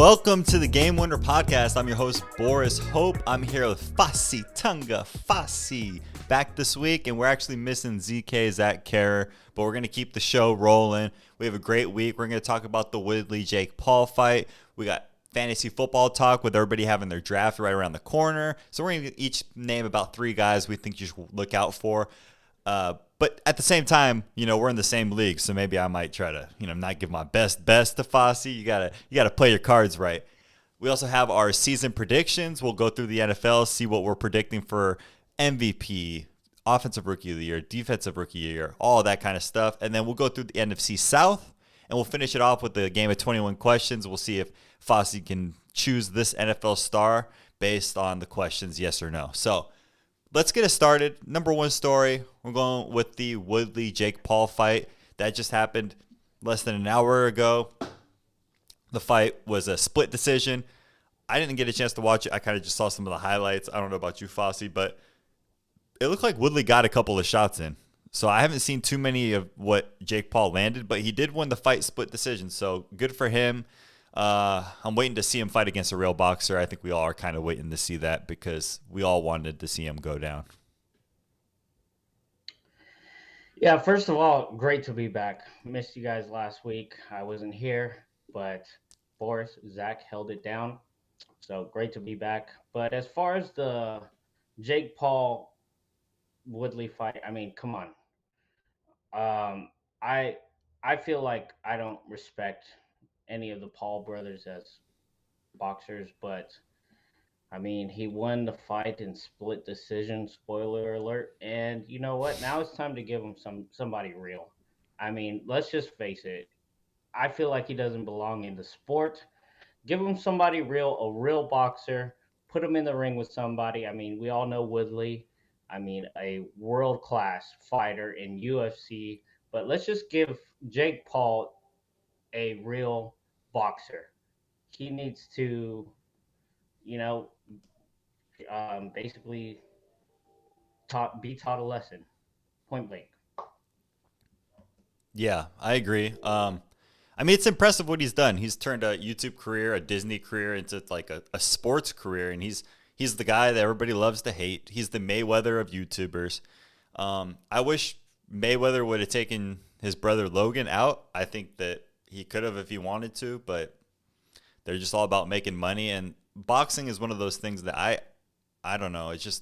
Welcome to the Game Winner Podcast. I'm your host, Boris Hope. I'm here with Fasi Tunga Fasi back this week, and we're actually missing ZK Zach Kerr, but we're going to keep the show rolling. We have a great week. We're going to talk about the Woodley-Jake Paul fight. We got fantasy football talk with everybody having their draft right around the corner. So we're going to each name about 3 guys we think you should look out for. But at the same time, we're in the same league, so maybe I might try to, not give my best to Fasi. You gotta play your cards right. We also have our season predictions. We'll go through the NFL, see what we're predicting for MVP, Offensive Rookie of the Year, Defensive Rookie of the Year, all that kind of stuff. And then we'll go through the NFC South, and we'll finish it off with the game of 21 questions. We'll see if Fasi can choose this NFL star based on the questions, yes or no. So let's get it started. Number one story, we're going with the Woodley-Jake Paul fight. That just happened less than an hour ago. The fight was a split decision. I didn't get a chance to watch it. I kind of just saw some of the highlights. I don't know about you, Fasi, but it looked like Woodley got a couple of shots in. So I haven't seen too many of what Jake Paul landed, but he did win the fight split decision. So good for him. I'm waiting to see him fight against a real boxer. I think we all are kind of waiting to see that because we all wanted to see him go down. Yeah, first of all, great to be back. Missed you guys last week. I wasn't here, but Boris, Zach held it down. So great to be back. But as far as the Jake Paul Woodley fight, I mean, come on. I feel like I don't respect any of the Paul brothers as boxers, but I mean, he won the fight in split decision, spoiler alert. And you know what? Now it's time to give him somebody real. I mean, let's just face it. I feel like he doesn't belong in the sport. Give him somebody real, a real boxer. Put him in the ring with somebody. I mean, we all know Woodley. I mean, a world-class fighter in UFC. But let's just give Jake Paul a real boxer. He needs to, you know, basically be taught a lesson, point blank. Yeah, I agree. I mean, it's impressive what he's done. He's turned a YouTube career, a Disney career into like a sports career, and he's the guy that everybody loves to hate. He's the Mayweather of YouTubers. I wish Mayweather would have taken his brother Logan out. I think that he could have if he wanted to, but they're just all about making money. And boxing is one of those things that I don't know. It's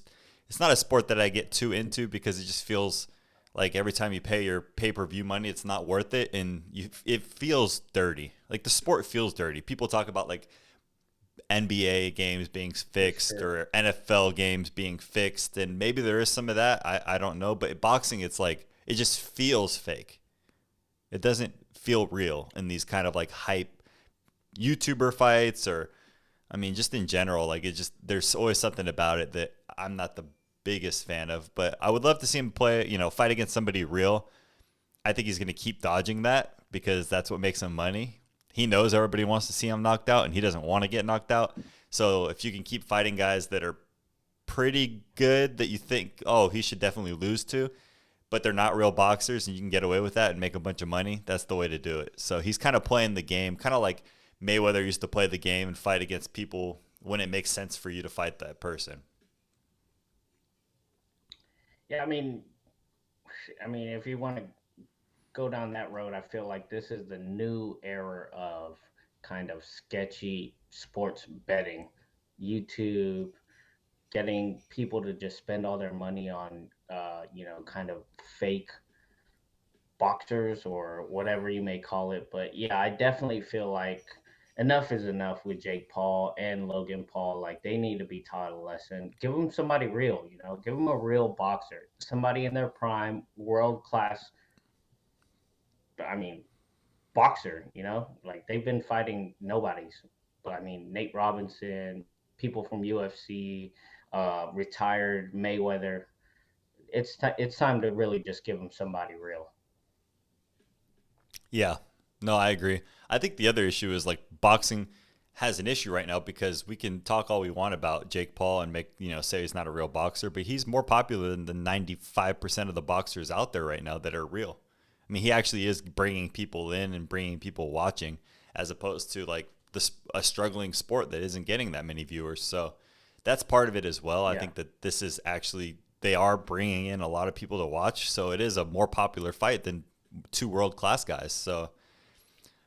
not a sport that I get too into because it just feels like every time you pay your pay-per-view money, it's not worth it. And it feels dirty. Like the sport feels dirty. People talk about like NBA games being fixed or NFL games being fixed. And maybe there is some of that. I don't know. But boxing, it's like, it just feels fake. It doesn't feel real in these kind of like hype YouTuber fights, or I mean just in general, like there's always something about it that I'm not the biggest fan of. But I would love to see him fight against somebody real. I think he's going to keep dodging that because that's what makes him money. He knows everybody wants to see him knocked out and he doesn't want to get knocked out. So if you can keep fighting guys that are pretty good that you think, oh, he should definitely lose to, but they're not real boxers and you can get away with that and make a bunch of money, that's the way to do it. So he's kind of playing the game, kind of like Mayweather used to play the game and fight against people when it makes sense for you to fight that person. Yeah, I mean, if you want to go down that road, I feel like this is the new era of kind of sketchy sports betting. YouTube getting people to just spend all their money on, kind of fake boxers or whatever you may call it. But yeah, I definitely feel like enough is enough with Jake Paul and Logan Paul. Like they need to be taught a lesson. Give them somebody real, give them a real boxer, somebody in their prime, world class. I mean, boxer, like they've been fighting nobodies. But I mean, Nate Robinson, people from UFC, retired Mayweather. It's time to really just give them somebody real. Yeah, no, I agree. I think the other issue is like boxing has an issue right now because we can talk all we want about Jake Paul and say he's not a real boxer, but he's more popular than the 95% of the boxers out there right now that are real. I mean, he actually is bringing people in and bringing people watching as opposed to like a struggling sport that isn't getting that many viewers. So that's part of it as well. I Yeah. think that this is actually they are bringing in a lot of people to watch, so it is a more popular fight than two world class guys. So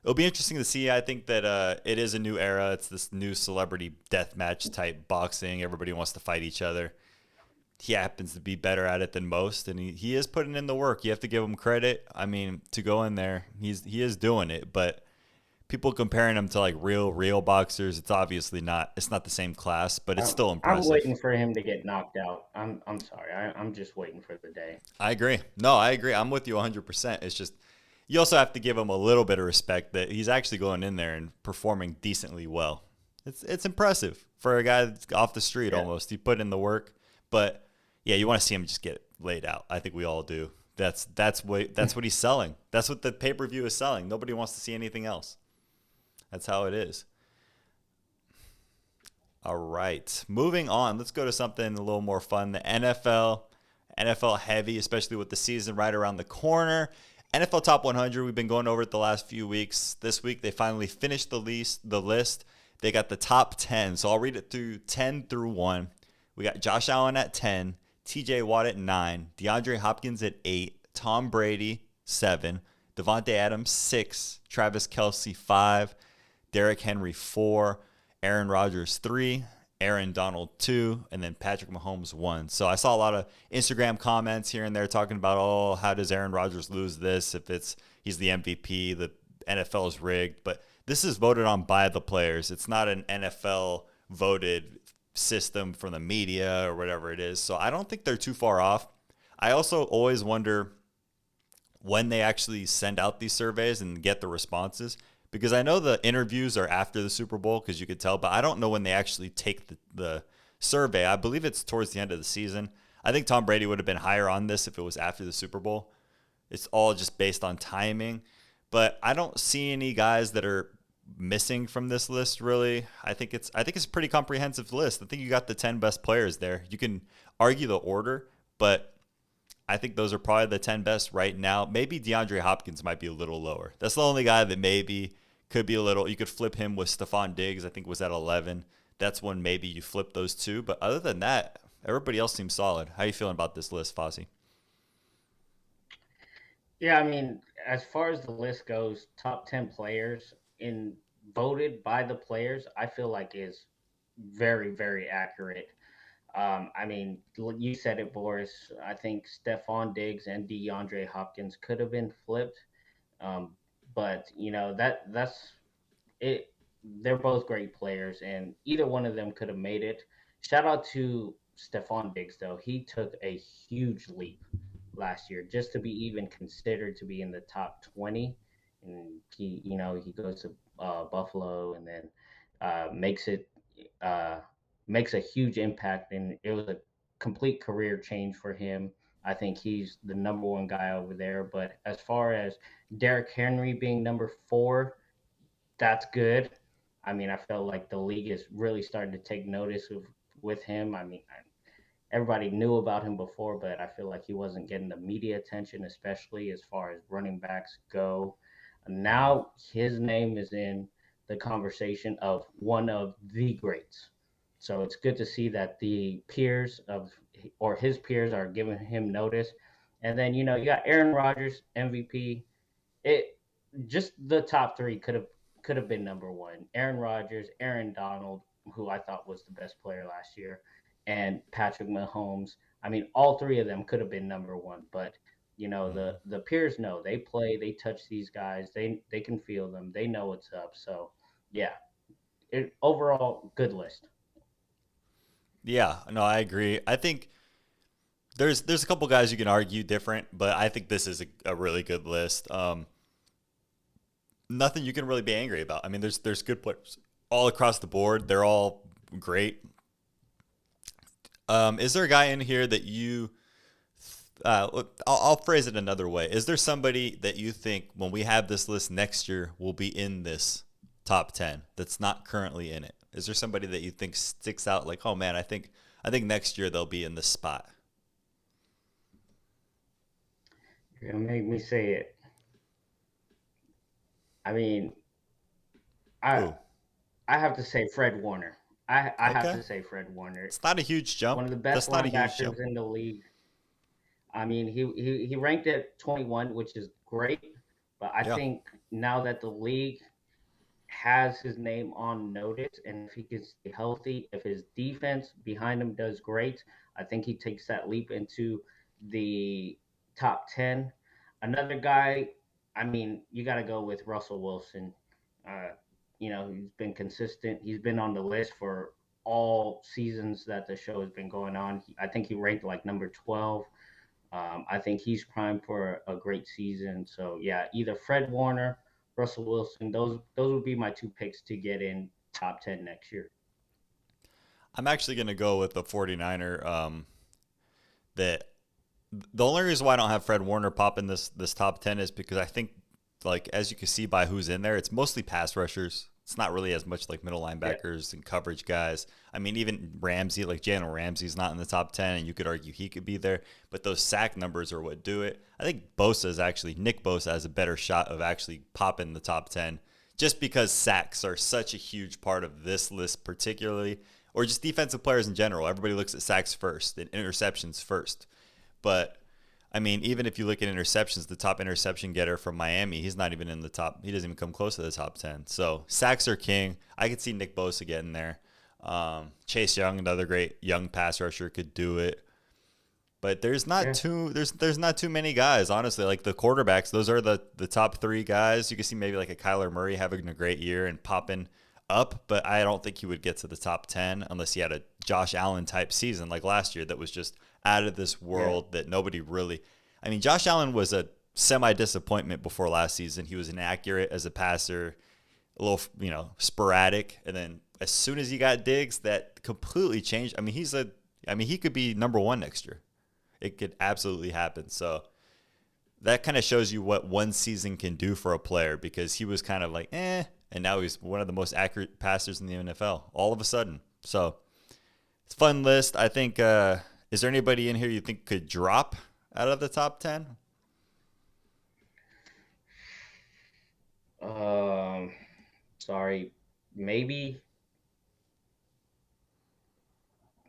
it'll be interesting to see. I think that it is a new era. It's this new celebrity death match type boxing. Everybody wants to fight each other. He happens to be better at it than most, and he is putting in the work. You have to give him credit. I mean, to go in there, he is doing it. But people comparing him to like real boxers, it's obviously not. It's not the same class, but it's still I'm impressive. waiting for him to get knocked out. I'm sorry. I'm just waiting for the day. I agree. No, I agree. I'm with you 100%. It's just you also have to give him a little bit of respect that he's actually going in there and performing decently well. It's impressive for a guy that's off the street Yeah. almost. He put in the work, but yeah, you want to see him just get laid out. I think we all do. That's what he's selling. That's what the pay-per-view is selling. Nobody wants to see anything else. That's how it is. All right. Moving on. Let's go to something a little more fun. The NFL. NFL heavy, especially with the season right around the corner. NFL Top 100, we've been going over it the last few weeks. This week, they finally finished the list. They got the top 10. So I'll read it through 10 through 1. We got Josh Allen at 10, TJ Watt at 9, DeAndre Hopkins at 8, Tom Brady 7, Devontae Adams 6, Travis Kelce 5, Derrick Henry 4, Aaron Rodgers 3, Aaron Donald 2, and then Patrick Mahomes 1. So I saw a lot of Instagram comments here and there talking about, oh, how does Aaron Rodgers lose this if he's the MVP, the NFL is rigged. But this is voted on by the players. It's not an NFL voted system from the media or whatever it is. So I don't think they're too far off. I also always wonder when they actually send out these surveys and get the responses because I know the interviews are after the Super Bowl because you could tell, but I don't know when they actually take the survey. I believe it's towards the end of the season. I think Tom Brady would have been higher on this if it was after the Super Bowl. It's all just based on timing, but I don't see any guys that are missing from this list really. I think it's a pretty comprehensive list. I think you got the 10 best players there. You can argue the order, but I think those are probably the 10 best right now. Maybe DeAndre Hopkins might be a little lower. That's the only guy that maybe could be a little. You could flip him with Stephon Diggs. I think was at 11. That's when maybe you flip those two. But other than that, everybody else seems solid. How are you feeling about this list, Fossey? Yeah, I mean, as far as the list goes, top 10 players in voted by the players, I feel like is very, very accurate. I mean, you said it, Boris. I think Stephon Diggs and DeAndre Hopkins could have been flipped. Um, but that's it. They're both great players, and either one of them could have made it. Shout out to Stephon Diggs, though. He took a huge leap last year just to be even considered to be in the top 20. And he goes to Buffalo and then makes it uh, makes a huge impact, and it was a complete career change for him. I think he's the number one guy over there. But as far as Derrick Henry being number four, that's good. I mean, I felt like the league is really starting to take notice of with him. I mean, everybody knew about him before, but I feel like he wasn't getting the media attention, especially as far as running backs go. Now his name is in the conversation of one of the greats. So it's good to see that the peers of or his peers are giving him notice. And then you got Aaron Rodgers, MVP. It just the top three could have been number one. Aaron Rodgers, Aaron Donald, who I thought was the best player last year, and Patrick Mahomes. I mean, all three of them could have been number one, but Mhm. the peers know they play, they touch these guys, they can feel them, they know what's up. So yeah, overall good list. Yeah, no, I agree. I think there's a couple guys you can argue different, but I think this is a really good list. Nothing you can really be angry about. I mean, there's good players all across the board. They're all great. Is there a guy in here that you? I'll phrase it another way. Is there somebody that you think when we have this list next year will be in this top 10 that's not currently in it? Is there somebody that you think sticks out like, oh man, I think next year they'll be in this spot? You're gonna make me say it. I mean, I Who? I have to say Fred Warner. I have Okay. to say Fred Warner, It's not a huge one jump. of the best That's not a huge linebackers jump. in the league. I mean, he ranked at 21, which is great, but I Yeah. think now that the league has his name on notice, and if he can stay healthy, if his defense behind him does great, I think he takes that leap into the top 10. Another guy, I mean, you got to go with Russell Wilson. Uh, he's been consistent. He's been on the list for all seasons that the show has been going on. I think he ranked like number 12. I think he's primed for a great season. So yeah, either Fred Warner, Russell Wilson, those would be my two picks to get in top 10 next year. I'm actually going to go with the 49er. That the only reason why I don't have Fred Warner pop in this top 10 is because I think, like, as you can see by who's in there, it's mostly pass rushers. It's not really as much like middle Yeah, linebackers and coverage guys. I mean, even Ramsey, like Jalen Ramsey's not in the top 10, and you could argue he could be there, but those sack numbers are what do it. I think Nick Bosa has a better shot of actually popping the top 10 just because sacks are such a huge part of this list, particularly, or just defensive players in general. Everybody looks at sacks first and interceptions first. But I mean, even if you look at interceptions, the top interception getter from Miami, he's not even in the top. He doesn't even come close to the top 10. So sacks are king. I could see Nick Bosa getting there. Chase Young, another great young pass rusher, could do it. But yeah, there's not too many guys, honestly. Like the quarterbacks, those are the top three guys. You can see maybe like a Kyler Murray having a great year and popping up, but I don't think he would get to the top 10 unless he had a Josh Allen type season like last year that was just out of this yeah, world that nobody really. I mean, Josh Allen was a semi disappointment before last season. He was inaccurate as a passer, a little, sporadic, and then as soon as he got Diggs, that completely changed. I mean, he could be number one next year. It could absolutely happen. So that kind of shows you what one season can do for a player because he was kind of like, and now he's one of the most accurate passers in the NFL all of a sudden. So it's a fun list. I think, is there anybody in here you think could drop out of the top 10? um, sorry, maybe,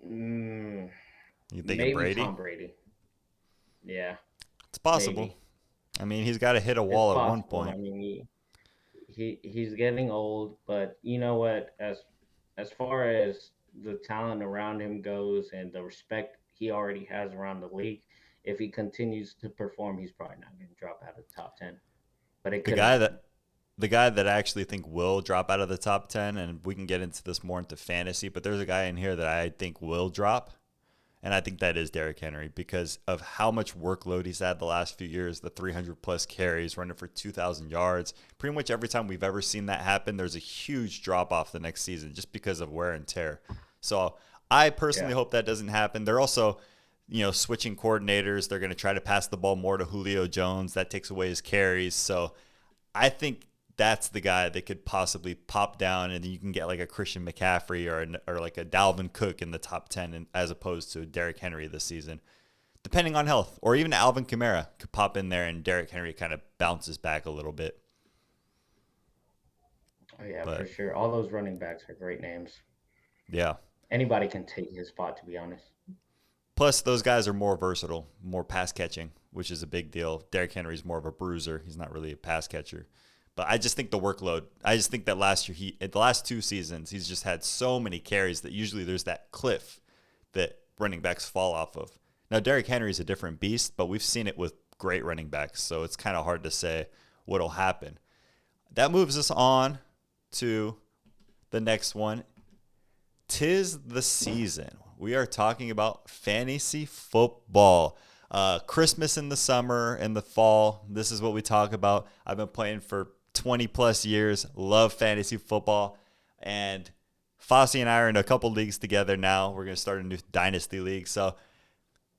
mm, You thinking maybe Brady? Tom Brady. Yeah, It's possible. maybe I mean, he's got to hit a it's wall at one possible. I point. mean, he's getting old, but you know what? As far as the talent around him goes and the respect he already has around the league, if he continues to perform, he's probably not going to drop out of the top 10. But it The could guy happen. that the guy that I actually think will drop out of the top 10, and we can get into this more into fantasy, but there's a guy in here that I think will drop, and I think that is Derrick Henry because of how much workload he's had the last few years, the 300 plus carries, running for 2,000 yards. Pretty much every time we've ever seen that happen, there's a huge drop off the next season just because of wear and tear. So I Yeah. personally hope that doesn't happen. They're also, switching coordinators. They're going to try to pass the ball more to Julio Jones. That takes away his carries. So I think that's the guy that could possibly pop down, and then you can get like a Christian McCaffrey or like a Dalvin Cook in the top 10, as opposed to Derrick Henry this season, depending on health, or even Alvin Kamara could pop in there, and Derrick Henry kind of bounces back a little bit. Oh, yeah, for But sure. All those running backs are great names. yeah, Anybody can take his spot, to be honest. plus those guys are more versatile, more pass catching, which is a big deal. Derrick Henry's more of a bruiser; he's not really a pass catcher. But I just think the workload. I just think that last year, the last two seasons, he's just had so many carries that usually there's that cliff that running backs fall off of. Now Derrick Henry is a different beast, but we've seen it with great running backs, so it's kind of hard to say what'll happen. That moves us on to the next one. Tis the season. We are talking about fantasy football. Christmas in the summer and the fall. This is what we talk about. I've been playing for 20 plus years. Love fantasy football. And Fasi and I are in a couple leagues together now. We're going to start a new dynasty league. So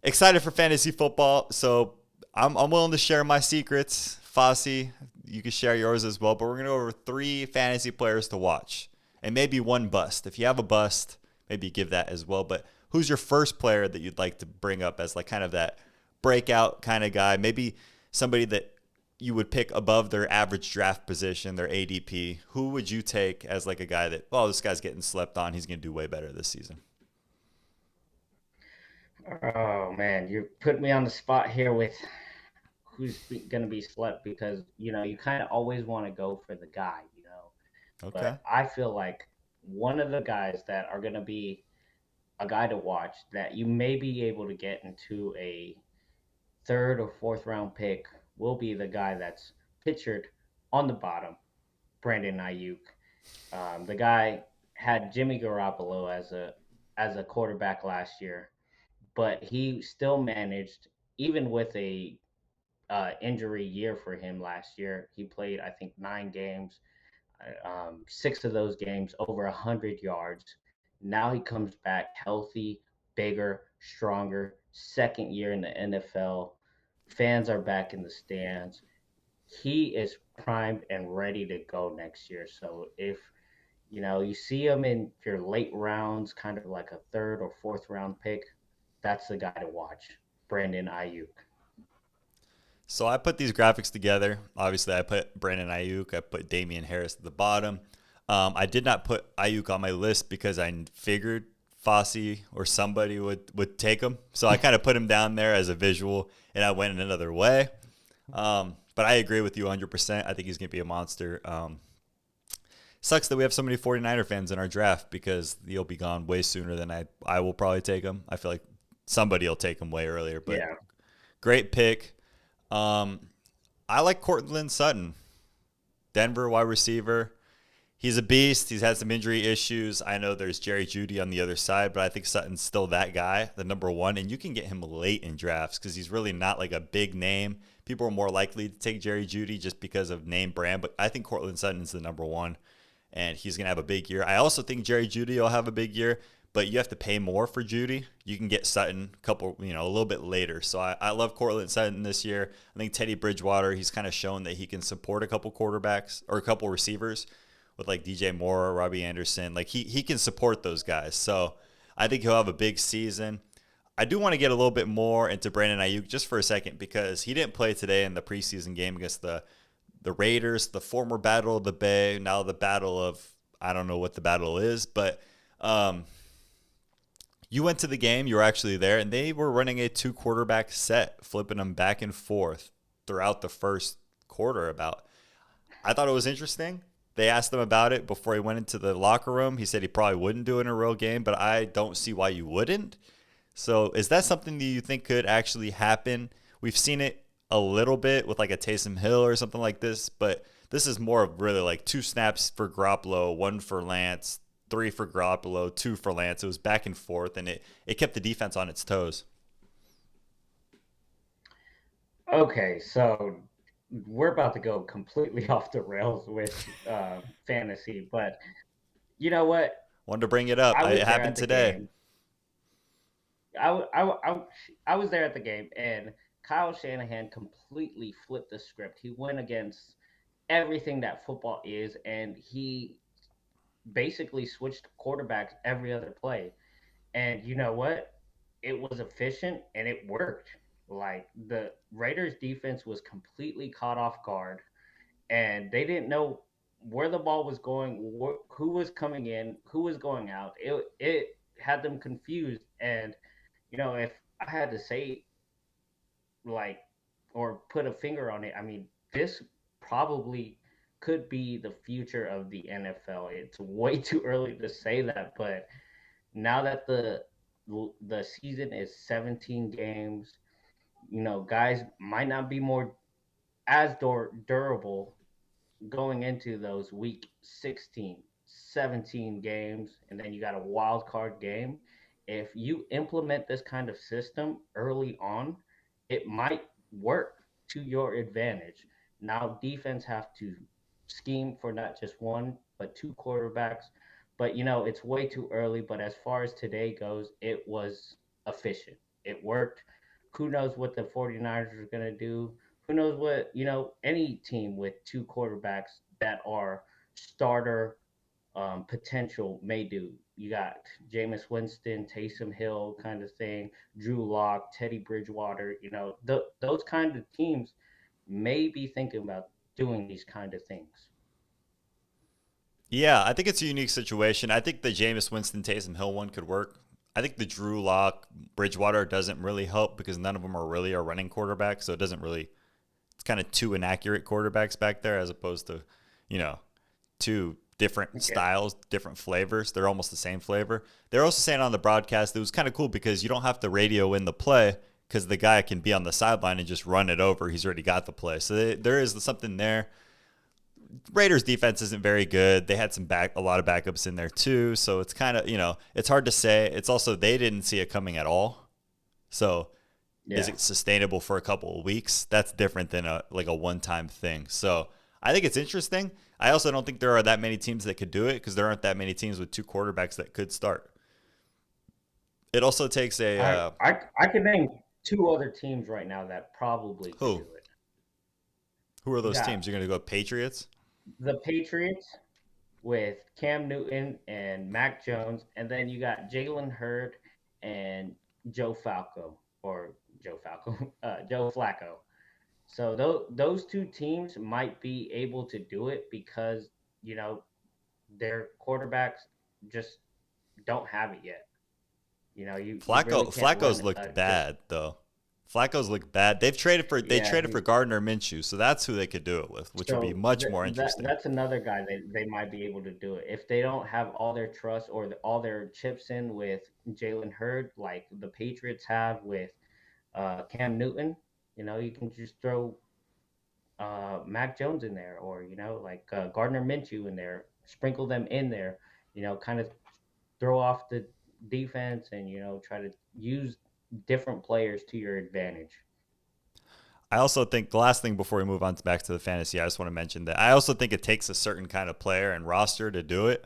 excited for fantasy football. So I'm willing to share my secrets. Fasi, you can share yours as well. But we're going to go over three fantasy players to watch and maybe one bust. If you have a bust, maybe give that as well. But who's your first player that you'd like to bring up as like kind of that breakout kind of guy? Maybe somebody that you would pick above their average draft position, their ADP, who would you take as like a guy that, oh, this guy's getting slept on. He's going to do way better this season? Oh man, you put me on the spot here with going to be slept because you kind of always want to go for the guy. Okay. But I feel like one of the guys that are going to be a guy to watch that you may be able to get into a third or fourth round pick will be the guy that's pictured on the bottom, Brandon Ayuk. The guy had Jimmy Garoppolo as a quarterback last year, but he still managed, even with a injury year for him last year. He played, I think, 9 games, six of those games over 100 yards. Now he comes back healthy, bigger, stronger. Second year in the NFL, fans are back in the stands. He is primed and ready to go next year. So if you see him in your late rounds, kind of like a third or fourth round pick, that's the guy to watch. Brandon Ayuk. So I put these graphics together. Obviously, I put Brandon Ayuk. I put Damian Harris at the bottom. I did not put Ayuk on my list because I figured Fasi or somebody would take him. So I kind of put him down there as a visual, and I went in another way. But I agree with you 100%. I think he's going to be a monster. Sucks that we have so many 49er fans in our draft because he'll be gone way sooner than I will probably take him. I feel like somebody will take him way earlier, but Yeah. great pick. Um, I like Cortland Sutton, Denver wide receiver. He's a beast. He's had some injury issues. I know there's Jerry Judy on the other side, but I think Sutton's still that guy, the number one. And you can get him late in drafts because he's really not like a big name. People are more likely to take Jerry Judy just because of name brand, but I think Cortland Sutton's the number one, and he's going to have a big year. I also think Jerry Judy will have a big year, but you have to pay more for Judy. You can get Sutton a couple, a little bit later. So I love Cortland Sutton this year. I think Teddy Bridgewater, he's kind of shown that he can support a couple quarterbacks or a couple receivers with like DJ Moore, Robbie Anderson. Like he can support those guys. So I think he'll have a big season. I do want to get a little bit more into Brandon Ayuk just for a second because he didn't play today in the preseason game against the Raiders, the former Battle of the Bay, now the Battle of I don't know what the battle is, but you went to the game, you were actually there, and they were running a two quarterback set, flipping them back and forth throughout the first quarter. I thought it was interesting. They asked him about it before he went into the locker room. He said he probably wouldn't do it in a real game, but I don't see why you wouldn't. So is that something that you think could actually happen? We've seen it a little bit with like a Taysom Hill or something like this, but this is more of really like two snaps for Garoppolo, one for Lance, three for Garoppolo, two for Lance. It was back and forth, and it kept the defense on its toes. Okay, so we're about to go completely off the rails with fantasy, but you know what? Wanted to bring it up. I It was there happened at the today. game. I was there at the game, and Kyle Shanahan completely flipped the script. He went against everything that football is, and he basically switched quarterbacks every other play. And you know what? It was efficient and it worked. Like the Raiders defense was completely caught off guard and they didn't know where the ball was going, who was coming in, who was going out. It had them confused. And if I had to say like or put a finger on it, I mean, this probably could be the future of the NFL. It's way too early to say that, but now that the season is 17 games, guys might not be more as durable going into those week 16, 17 games, and then you got a wild card game. If you implement this kind of system early on, it might work to your advantage. Now, defense have to scheme for not just one, but two quarterbacks. But, it's way too early. But as far as today goes, it was efficient. It worked. Who knows what the 49ers are going to do? Who knows what any team with two quarterbacks that are starter potential may do. You got Jameis Winston, Taysom Hill kind of thing, Drew Lock, Teddy Bridgewater. Those kind of teams may be thinking about doing these kind of things. Yeah, I think it's a unique situation. I think the Jameis Winston Taysom Hill one could work. I think the Drew Lock Bridgewater doesn't really help because none of them are really a running quarterback, so it doesn't really. It's kind of two inaccurate quarterbacks back there as opposed to, you know, two different Yeah. styles, different flavors. They're almost the same flavor. They're also saying on the broadcast it was kind of cool because you don't have to radio in the play because the guy can be on the sideline and just run it over. He's already got the play, so there is something there. Raiders defense isn't very good. They had a lot of backups in there too, so it's kind of it's hard to say. It's also they didn't see it coming at all. So is Yeah. it sustainable for a couple of weeks? That's different than a one-time thing. So I think it's interesting. I also don't think there are that many teams that could do it because there aren't that many teams with two quarterbacks that could start. It also takes a I can name two other teams right now that probably could who? do it. Who are You those got teams? You're going to go Patriots? the Patriots with Cam Newton and Mac Jones, and then you got Jalen Hurd and Joe Falco or Joe Falco, Joe Flacco. So those two teams might be able to do it because you know their quarterbacks just don't have it yet. You really can't Flacco's run looked just bad though. Flacco's looked bad. They yeah. traded for Gardner Minshew, so that's who they could do it with, which would be So much more interesting. that's another guy they might be able to do it if they don't have all their trust or all their chips in with Jalen Hurd like the Patriots have with Cam Newton. You can just throw Mac Jones in there, or like Gardner Minshew in there, sprinkle them in there. Kind of throw off the defense and try to use different players to your advantage. I also think the last thing before we move on back to the fantasy, I just want to mention that I also think it takes a certain kind of player and roster to do it.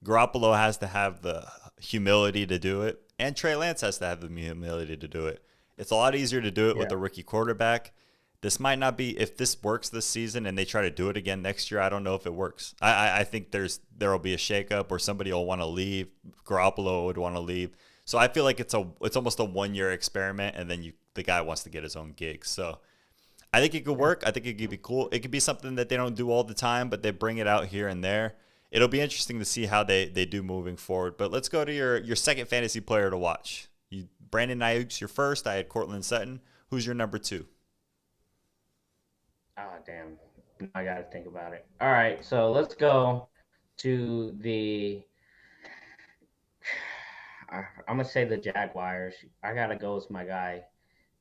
Garoppolo has to have the humility to do it, and Trey Lance has to have the humility to do it. It's a lot easier to do it with Yeah, a rookie quarterback. This might not be if this works this season and they try to do it again next year. I don't know if it works. I think there will be a shakeup or somebody will want to leave. Garoppolo would want to leave. So I feel like it's almost a 1 year experiment, and then the guy wants to get his own gig. So I think it could work. I think it could be cool. It could be something that they don't do all the time, but they bring it out here and there. It'll be interesting to see how they do moving forward. But let's go to your second fantasy player to watch. Brandon Ayuk's your first. I had Cortland Sutton. Who's your number two? oh damn, I gotta think about it. All right, so let's go to the I'm gonna say the Jaguars. I gotta go with my guy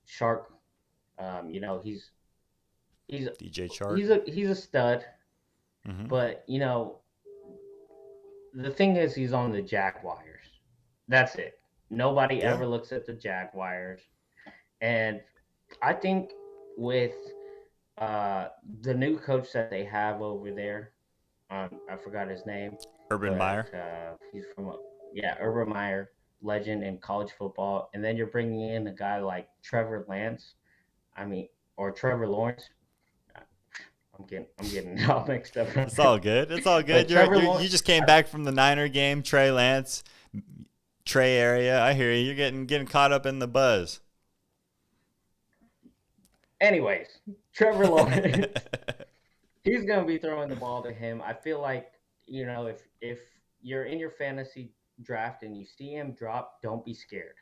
Shark. He's DJ Chark. he's a stud, Hmm. but the thing is he's on the Jaguars. That's it. Nobody Yeah. ever looks at the Jaguars, and I think with uh, the new coach that they have over there, I forgot his name, Urban Meyer. but he's from yeah, Urban Meyer, legend in college football, and then you're bringing in a guy like Trevor Lance. I mean, or Trevor Lawrence. I'm getting all mixed up. It's all good. It's all But good. Trevor You Lawrence. just came back from the Niner game. Trey Lance, Trey area. I hear you. You're getting caught up in the buzz. Anyways, Trevor Lawrence. He's gonna be throwing the ball to him. I feel like if you're in your fantasy draft and you see him drop, don't be scared.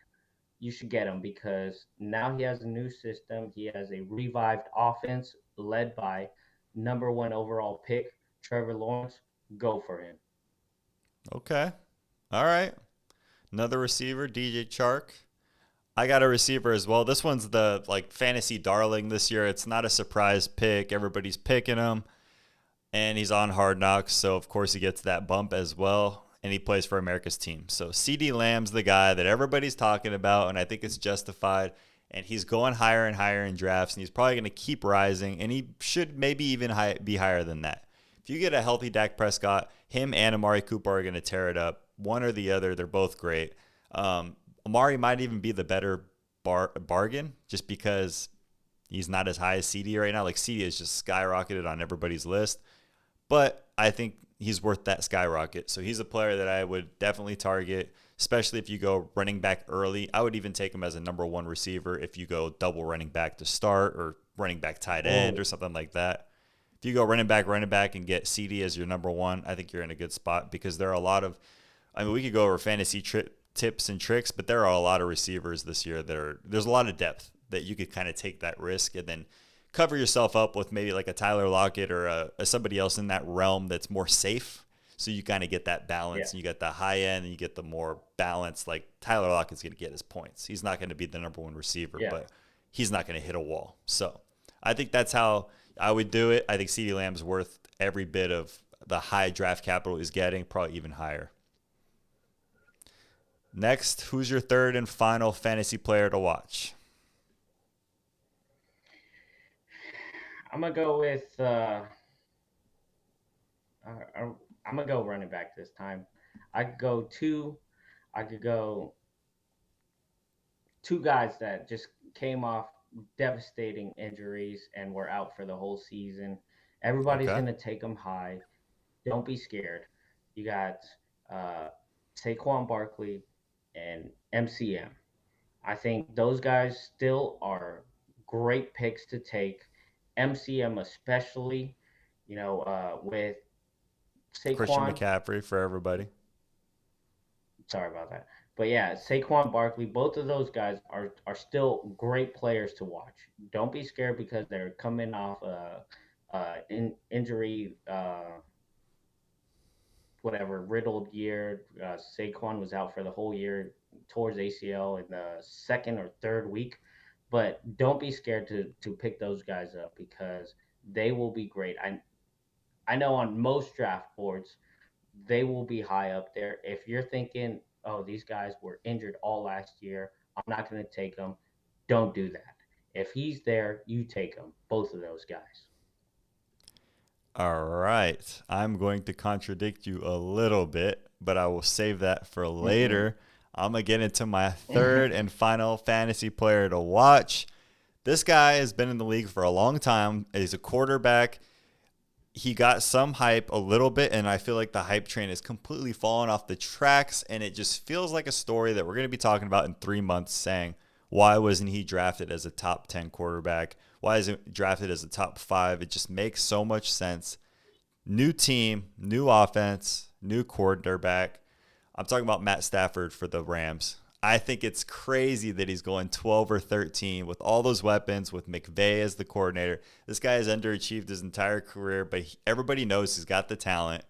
You should get him because now he has a new system. He has a revived offense led by number one overall pick Trevor Lawrence. Go for him. Okay. All right. Another receiver, DJ Chark. I got a receiver as well. This one's the fantasy darling this year. It's not a surprise pick. Everybody's picking him, and he's on Hard Knocks, so of course he gets that bump as well. And he plays for America's team. So CD Lamb's the guy that everybody's talking about, and I think it's justified. And he's going higher and higher in drafts, and he's probably going to keep rising, and he should maybe even be higher than that. If you get a healthy Dak Prescott, him and Amari Cooper are going to tear it up. One or the other, they're both great. Amari might even be the better bargain just because he's not as high as CD right now. Like CD is just skyrocketed on everybody's list, but I think he's worth that skyrocket. So he's a player that I would definitely target, especially if you go running back early. I would even take him as a number one receiver if you go double running back to start or running back tight end Oh, or something like that. If you go running back, and get CD as your number one, I think you're in a good spot because there are a lot of. I mean, we could go over fantasy tips and tricks, but there are a lot of receivers this year that are. There's a lot of depth that you could kind of take that risk and then cover yourself up with maybe like a Tyler Lockett or a somebody else in that realm that's more safe. So you kind of get that yeah, balance, and you get the high end, and you get the more balance. Like Tyler Lockett's going to get his points. He's not going to be the number one receiver, yeah. but he's not going to hit a wall. So I think that's how I would do it. I think CeeDee Lamb's worth every bit of the high draft capital he's getting, probably even higher. Next, who's your third and final fantasy player to watch? I'm gonna go with. I'm gonna go running back this time. I could go two. I could go two guys that just came off devastating injuries and were out for the whole season. Everybody's Okay. gonna take them high. Don't be scared. You got uh, Saquon Barkley and MCM. I think those guys still are great picks to take. MCM especially, with Christian Saquon. McCaffrey for everybody. Sorry about that. But yeah, Saquon Barkley, both of those guys are still great players to watch. Don't be scared because they're coming off injury, whatever, riddled year. Saquon was out for the whole year towards ACL in the second or third week. But don't be scared to pick those guys up because they will be great. I know on most draft boards they will be high up there. If you're thinking, oh, these guys were injured all last year, I'm not going to take them. Don't do that. If he's there, you take him. Both of those guys. All right. I'm going to contradict you a little bit, but I will save that for Mm-mm. later. I'm going to get into my third and final fantasy player to watch. This guy has been in the league for a long time. He's a quarterback. He got some hype a little bit, and I feel like the hype train has completely fallen off the tracks, and it just feels like a story that we're going to be talking about in 3 months saying, why wasn't he drafted as a top 10 quarterback? Why isn't he drafted as a top five? It just makes so much sense. New team, new offense, new quarterback. I'm talking about Matt Stafford for the Rams. I think it's crazy that he's going 12 or 13 with all those weapons, with McVay as the coordinator. This guy has underachieved his entire career, but everybody knows he's got the talent.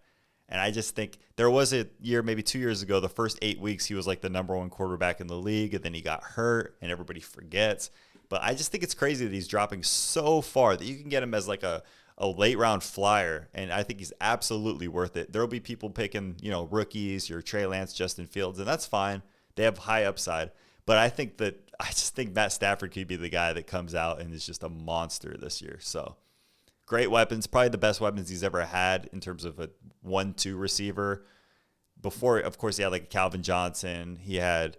And I just think there was a year, maybe 2 years ago, the first 8 weeks, he was like the number one quarterback in the league, and then he got hurt, and everybody forgets. But I just think it's crazy that he's dropping so far that you can get him as like a late round flyer, and I think he's absolutely worth it. There'll be people picking, rookies, your Trey Lance, Justin Fields, and that's fine. They have high upside, but I just think Matt Stafford could be the guy that comes out and is just a monster this year. So great weapons, probably the best weapons he's ever had in terms of a 1-2 receiver. Before, of course, he had like Calvin Johnson, he had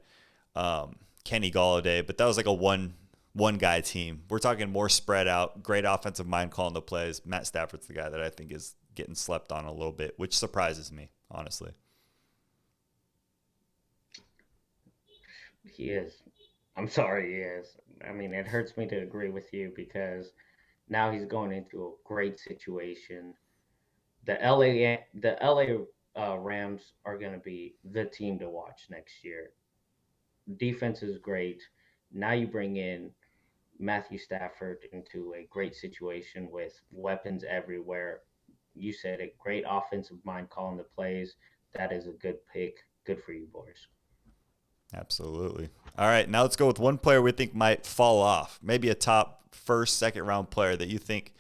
Kenny Galladay, but that was like a one guy team. We're talking more spread out, great offensive mind calling the plays. Matt Stafford's the guy that I think is getting slept on a little bit, which surprises me, honestly. He is. I'm sorry, he is. I mean, it hurts me to agree with you because now he's going into a great situation. The LA Rams are going to be the team to watch next year. Defense is great. Now you bring in Matthew Stafford into a great situation with weapons everywhere. You said it, great offensive mind calling the plays. That is a good pick. Good for you, boys. Absolutely. All right, now let's go with one player we think might fall off. Maybe a top first, second round player that you think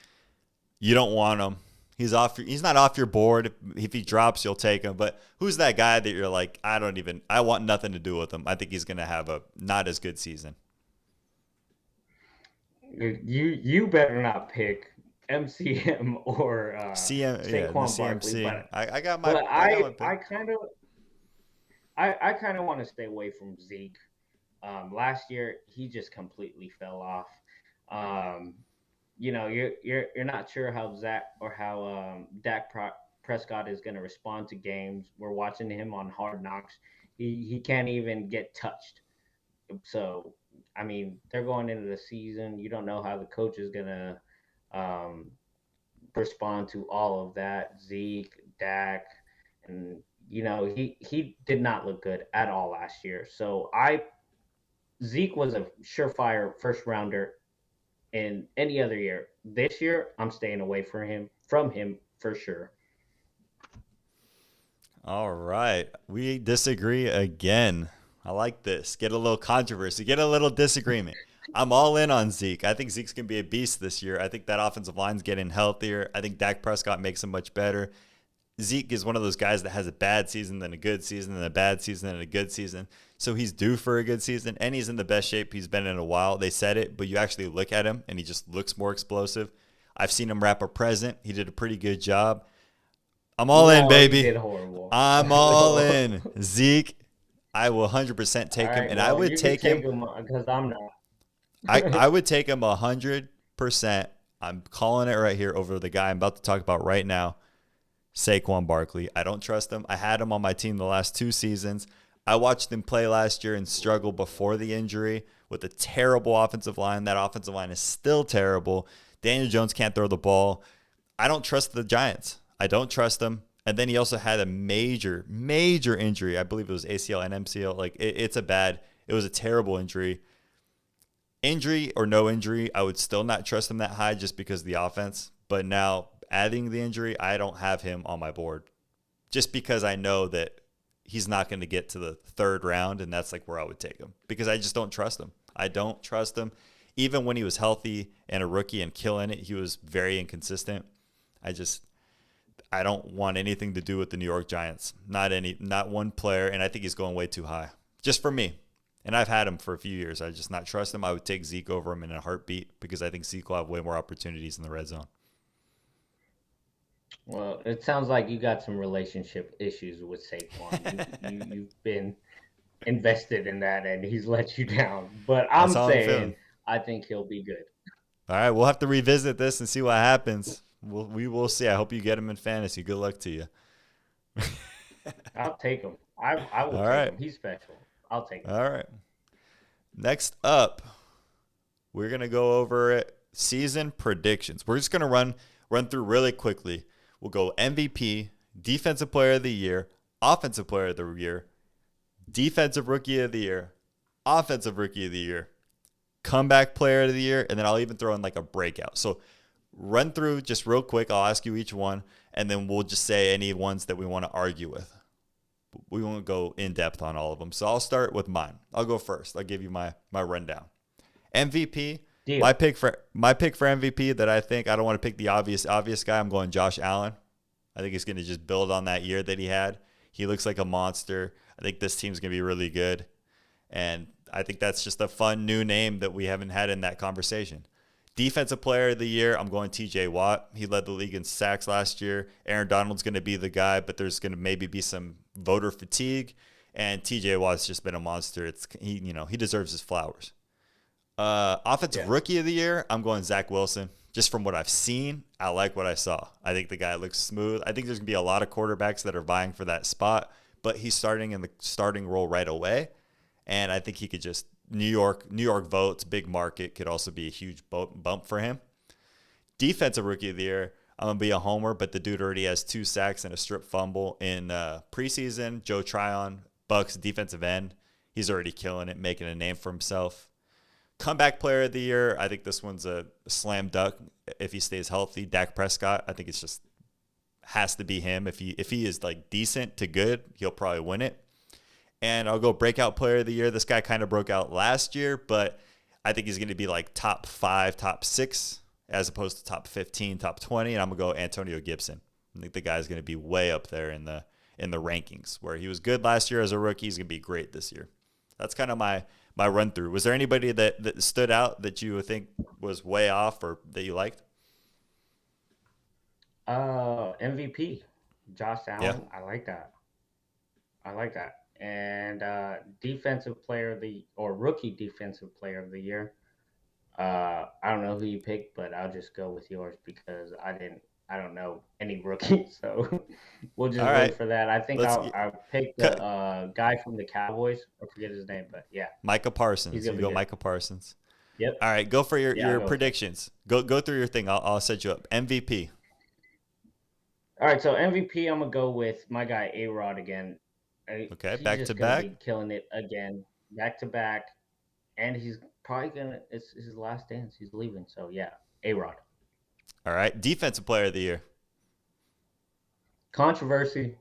you don't want him. He's not off your board. If he drops, you'll take him. But who's that guy that you're like, I want nothing to do with him. I think he's gonna have a not as good season. You better not pick MCM or Yeah, the Saquon Barkley, CMC. but I got my pick. I kind of want to stay away from Zeke. Last year he just completely fell off. Um, you're not sure how Zach or how Prescott is going to respond to games. We're watching him on Hard Knocks. He can't even get touched. So I mean, they're going into the season. You don't know how the coach is gonna um, respond to all of that. Zeke, Dak, and he did not look good at all last year. So I Zeke was a surefire first rounder in any other year. This year, I'm staying away from him for sure. All right. We disagree again. I like this. Get a little controversy, get a little disagreement. I'm all in on Zeke. I think Zeke's going to be a beast this year. I think that offensive line's getting healthier. I think Dak Prescott makes him much better. Zeke is one of those guys that has a bad season, then a good season, then a bad season, then a good season. So he's due for a good season, and he's in the best shape he's been in a while. They said it, but you actually look at him, and he just looks more explosive. I've seen him wrap a present. He did a pretty good job. I'm all in, No, he baby. did horrible. I'm all No. in. Zeke, I will 100% All take him, right, and I well, would you could take take him. him because I'm not. I would take him 100%. I'm calling it right here over the guy I'm about to talk about right now, Saquon Barkley. I don't trust him. I had him on my team the last 2 seasons. I watched him play last year and struggle before the injury with a terrible offensive line. That offensive line is still terrible. Daniel Jones can't throw the ball. I don't trust the Giants. I don't trust them. And then he also had a major, major injury. I believe it was ACL and MCL. Like it was a terrible injury. Injury or no injury, I would still not trust him that high just because of the offense. But now adding the injury, I don't have him on my board just because I know that he's not going to get to the third round. And that's like where I would take him because I just don't trust him. I don't trust him. Even when he was healthy and a rookie and killing it, he was very inconsistent. I don't want anything to do with the New York Giants. Not one player, and I think he's going way too high. Just for me. And I've had him for a few years. I just not trust him. I would take Zeke over him in a heartbeat because I think Zeke will have way more opportunities in the red zone. Well, it sounds like you got some relationship issues with Saquon. You've been invested in that, and he's let you down. But That's I'm how I'm feeling. saying I think he'll be good. All right, we'll have to revisit this and see what happens. We will see. I hope you get him in fantasy. Good luck to you. I'll take him. I will All take right. him. He's special. I'll take him. All right. Next up, we're gonna go over it. Season predictions. We're just gonna run through really quickly. We'll go MVP, Defensive Player of the Year, Offensive Player of the Year, Defensive Rookie of the Year, Offensive Rookie of the Year, Comeback Player of the Year, and then I'll even throw in like a breakout. So run through just real quick. I'll ask you each one, and then we'll just say any ones that we want to argue with. We won't go in depth on all of them. So I'll start with mine. I'll go first. I'll give you my rundown. MVP. My Deal. pick for MVP that I think I don't want to pick the obvious guy. I'm going Josh Allen. I think he's going to just build on that year that he had. He looks like a monster. I think this team's going to be really good. And I think that's just a fun new name that we haven't had in that conversation. Defensive player of the year, I'm going TJ Watt. He led the league in sacks last year. Aaron Donald's going to be the guy, but there's going to maybe be some voter fatigue. And TJ Watt's just been a monster. He deserves his flowers. Offensive Yeah. rookie of the year, I'm going Zach Wilson. Just from what I've seen, I like what I saw. I think the guy looks smooth. I think there's going to be a lot of quarterbacks that are vying for that spot, but he's starting in the starting role right away. And I think he could just New York votes, big market, could also be a huge bump for him. Defensive rookie of the year, I'm gonna be a homer, but the dude already has 2 sacks and a strip fumble in preseason. Joe Tryon, Bucks defensive end, he's already killing it, making a name for himself. Comeback player of the year, I think this one's a slam dunk if he stays healthy. Dak Prescott, I think it's just has to be him. If he is like decent to good, he'll probably win it. And I'll go breakout player of the year. This guy kind of broke out last year, but I think he's going to be like top 5, top 6, as opposed to top 15, top 20. And I'm going to go Antonio Gibson. I think the guy's going to be way up there in the rankings. Where he was good last year as a rookie, he's going to be great this year. That's kind of my run through. Was there anybody that stood out that you would think was way off or that you liked? MVP. Josh Yeah. Allen. I like that. I like that. And defensive player of the or rookie defensive player of the year. I don't know who you picked, but I'll just go with yours because I didn't. I don't know any rookie, so we'll All just wait right. for that. I think Let's I'll pick the cut guy from the Cowboys. I forget his name, but yeah, Micah he's Parsons. gonna You be go good. Micah Parsons. Yep. All right, go for Yeah, I'll your go with him. predictions. Go through your thing. I'll set you up. MVP. All right, so MVP, I'm gonna go with my guy A Rod again. Okay, He's back to just gonna back. be killing it again, back to back, and he's probably gonna. It's his last dance. He's leaving, so yeah, A Rod. All right, defensive player of the year. Controversy,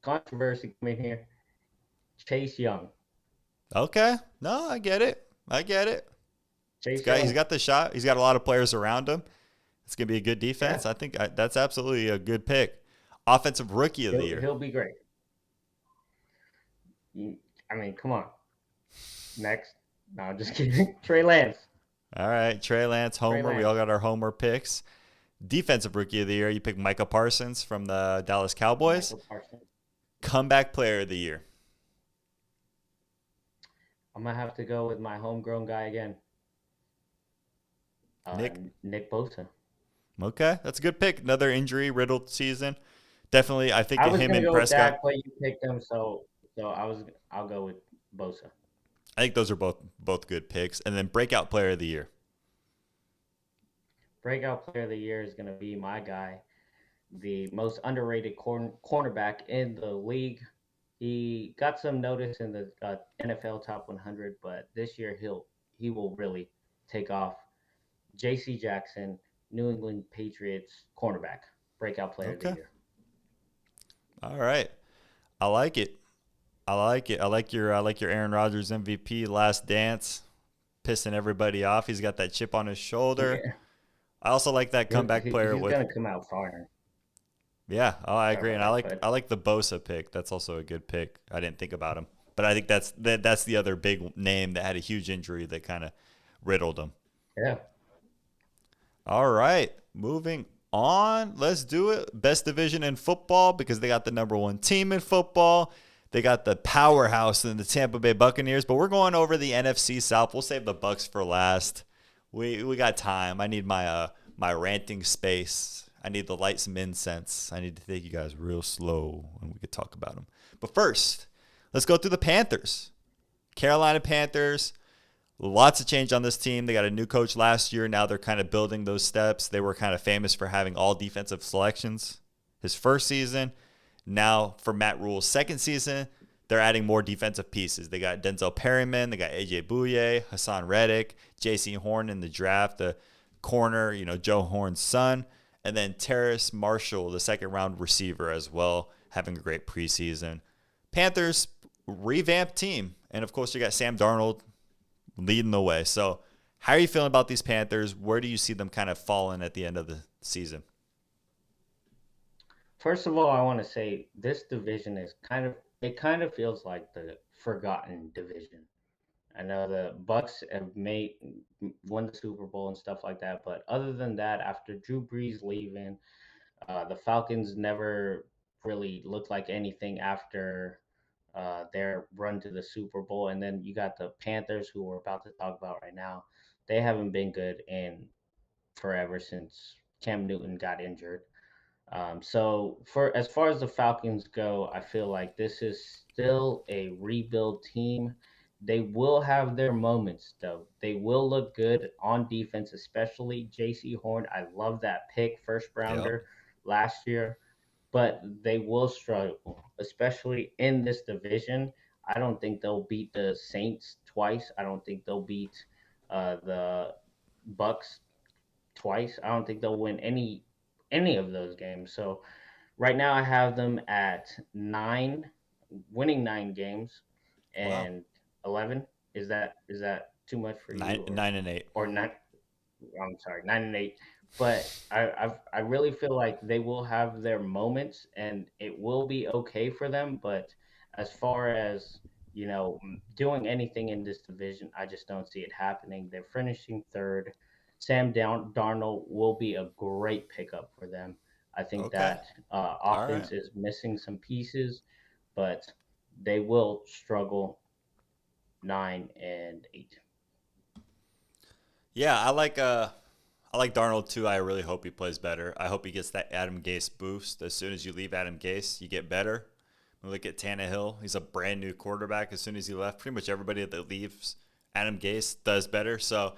controversy coming here. Chase Young. Okay, no, I get it. I get it. Chase He's Young. got the shot. He's got a lot of players around him. It's gonna be a good Yeah, defense. I think that's absolutely a good pick. Offensive rookie of the year. he'll be great. I mean, come on. Next. No, I'm just kidding. Trey Lance. All right, Trey Lance, Trey Homer. We Lance. all got our Homer picks. Defensive rookie of the year. You pick Micah Parsons from the Dallas Cowboys. Michael Parsons. Comeback player of the year. I'm gonna have to go with my homegrown guy again. Uh, Nick. Nick Bosa. Okay, that's a good pick. Another injury riddled season. Definitely, I think I was him gonna and go with Prescott. Dak, but you picked him, so I'll go with Bosa. I think those are both good picks. And then breakout player of the year. Breakout player of the year is gonna be my guy, the most underrated cornerback in the league. He got some notice in the NFL Top 100, but this year he will really take off. J.C. Jackson, New England Patriots cornerback, breakout player of the Okay. year. All right. I like it. I like it. I like your Aaron Rodgers MVP last dance, pissing everybody off. He's got that chip on his shoulder. Yeah, I also like that comeback player he's with gonna come out firing. yeah, oh, I Sorry agree. about And that, but I like the Bosa pick. That's also a good pick. I didn't think about him. But I think that's the other big name that had a huge injury that kind of riddled him. yeah. All right, moving on. Let's do it. Best division in football because they got the number one team in football. They got the powerhouse in the Tampa Bay Buccaneers, but we're going over the NFC South. We'll save the Bucks for last. We got time. I need my ranting space. I need to light some incense. I need to take you guys real slow and we could talk about them. But first, let's go through the Panthers. Carolina Panthers. Lots of change on this team. They got a new coach last year. Now they're kind of building those steps. They were kind of famous for having all defensive selections his first season. Now for Matt Rule's second season, they're adding more defensive pieces. They got Denzel Perryman, they got AJ Bouye, Hassan Reddick, J.C. Horn in the draft, the corner, Joe Horn's son, and then Terrace Marshall, the second round receiver as well, having a great preseason. Panthers revamped team, and of course you got Sam Darnold leading the way. So, how are you feeling about these Panthers? Where do you see them kind of falling at the end of the season? First of all, I want to say this division is kind of feels like the forgotten division. I know the Bucks have made won the Super Bowl and stuff like that, but other than that, after Drew Brees leaving, the Falcons never really looked like anything after their run to the Super Bowl. And then you got the Panthers, who we're about to talk about right now. They haven't been good in forever since Cam Newton got injured. So for as far as the Falcons go, I feel like this is still a rebuild team. They will have their moments though. They will look good on defense, especially J.C. Horn. I love that pick, first Yep. rounder last year, but they will struggle, especially in this division. I don't think they'll beat the Saints twice. I don't think they'll beat the Bucks twice. I don't think they'll win any of those games. So right now I have them at nine, winning 9 games, Wow. and 11. Is that too much for Nine, you, nine and eight. or not? I'm sorry, 9-8. But I really feel like they will have their moments, and it will be okay for them. But as far as doing anything in this division, I just don't see it happening. They're finishing third. Darnold will be a great pickup for them. I think Okay. that All right. offense is missing some pieces, but they will struggle 9-8. Yeah, I like Darnold too. I really hope he plays better. I hope he gets that Adam Gase boost. As soon as you leave Adam Gase, you get better. Look at Tannehill. He's a brand new quarterback. As soon as he left, pretty much everybody that leaves Adam Gase does better. So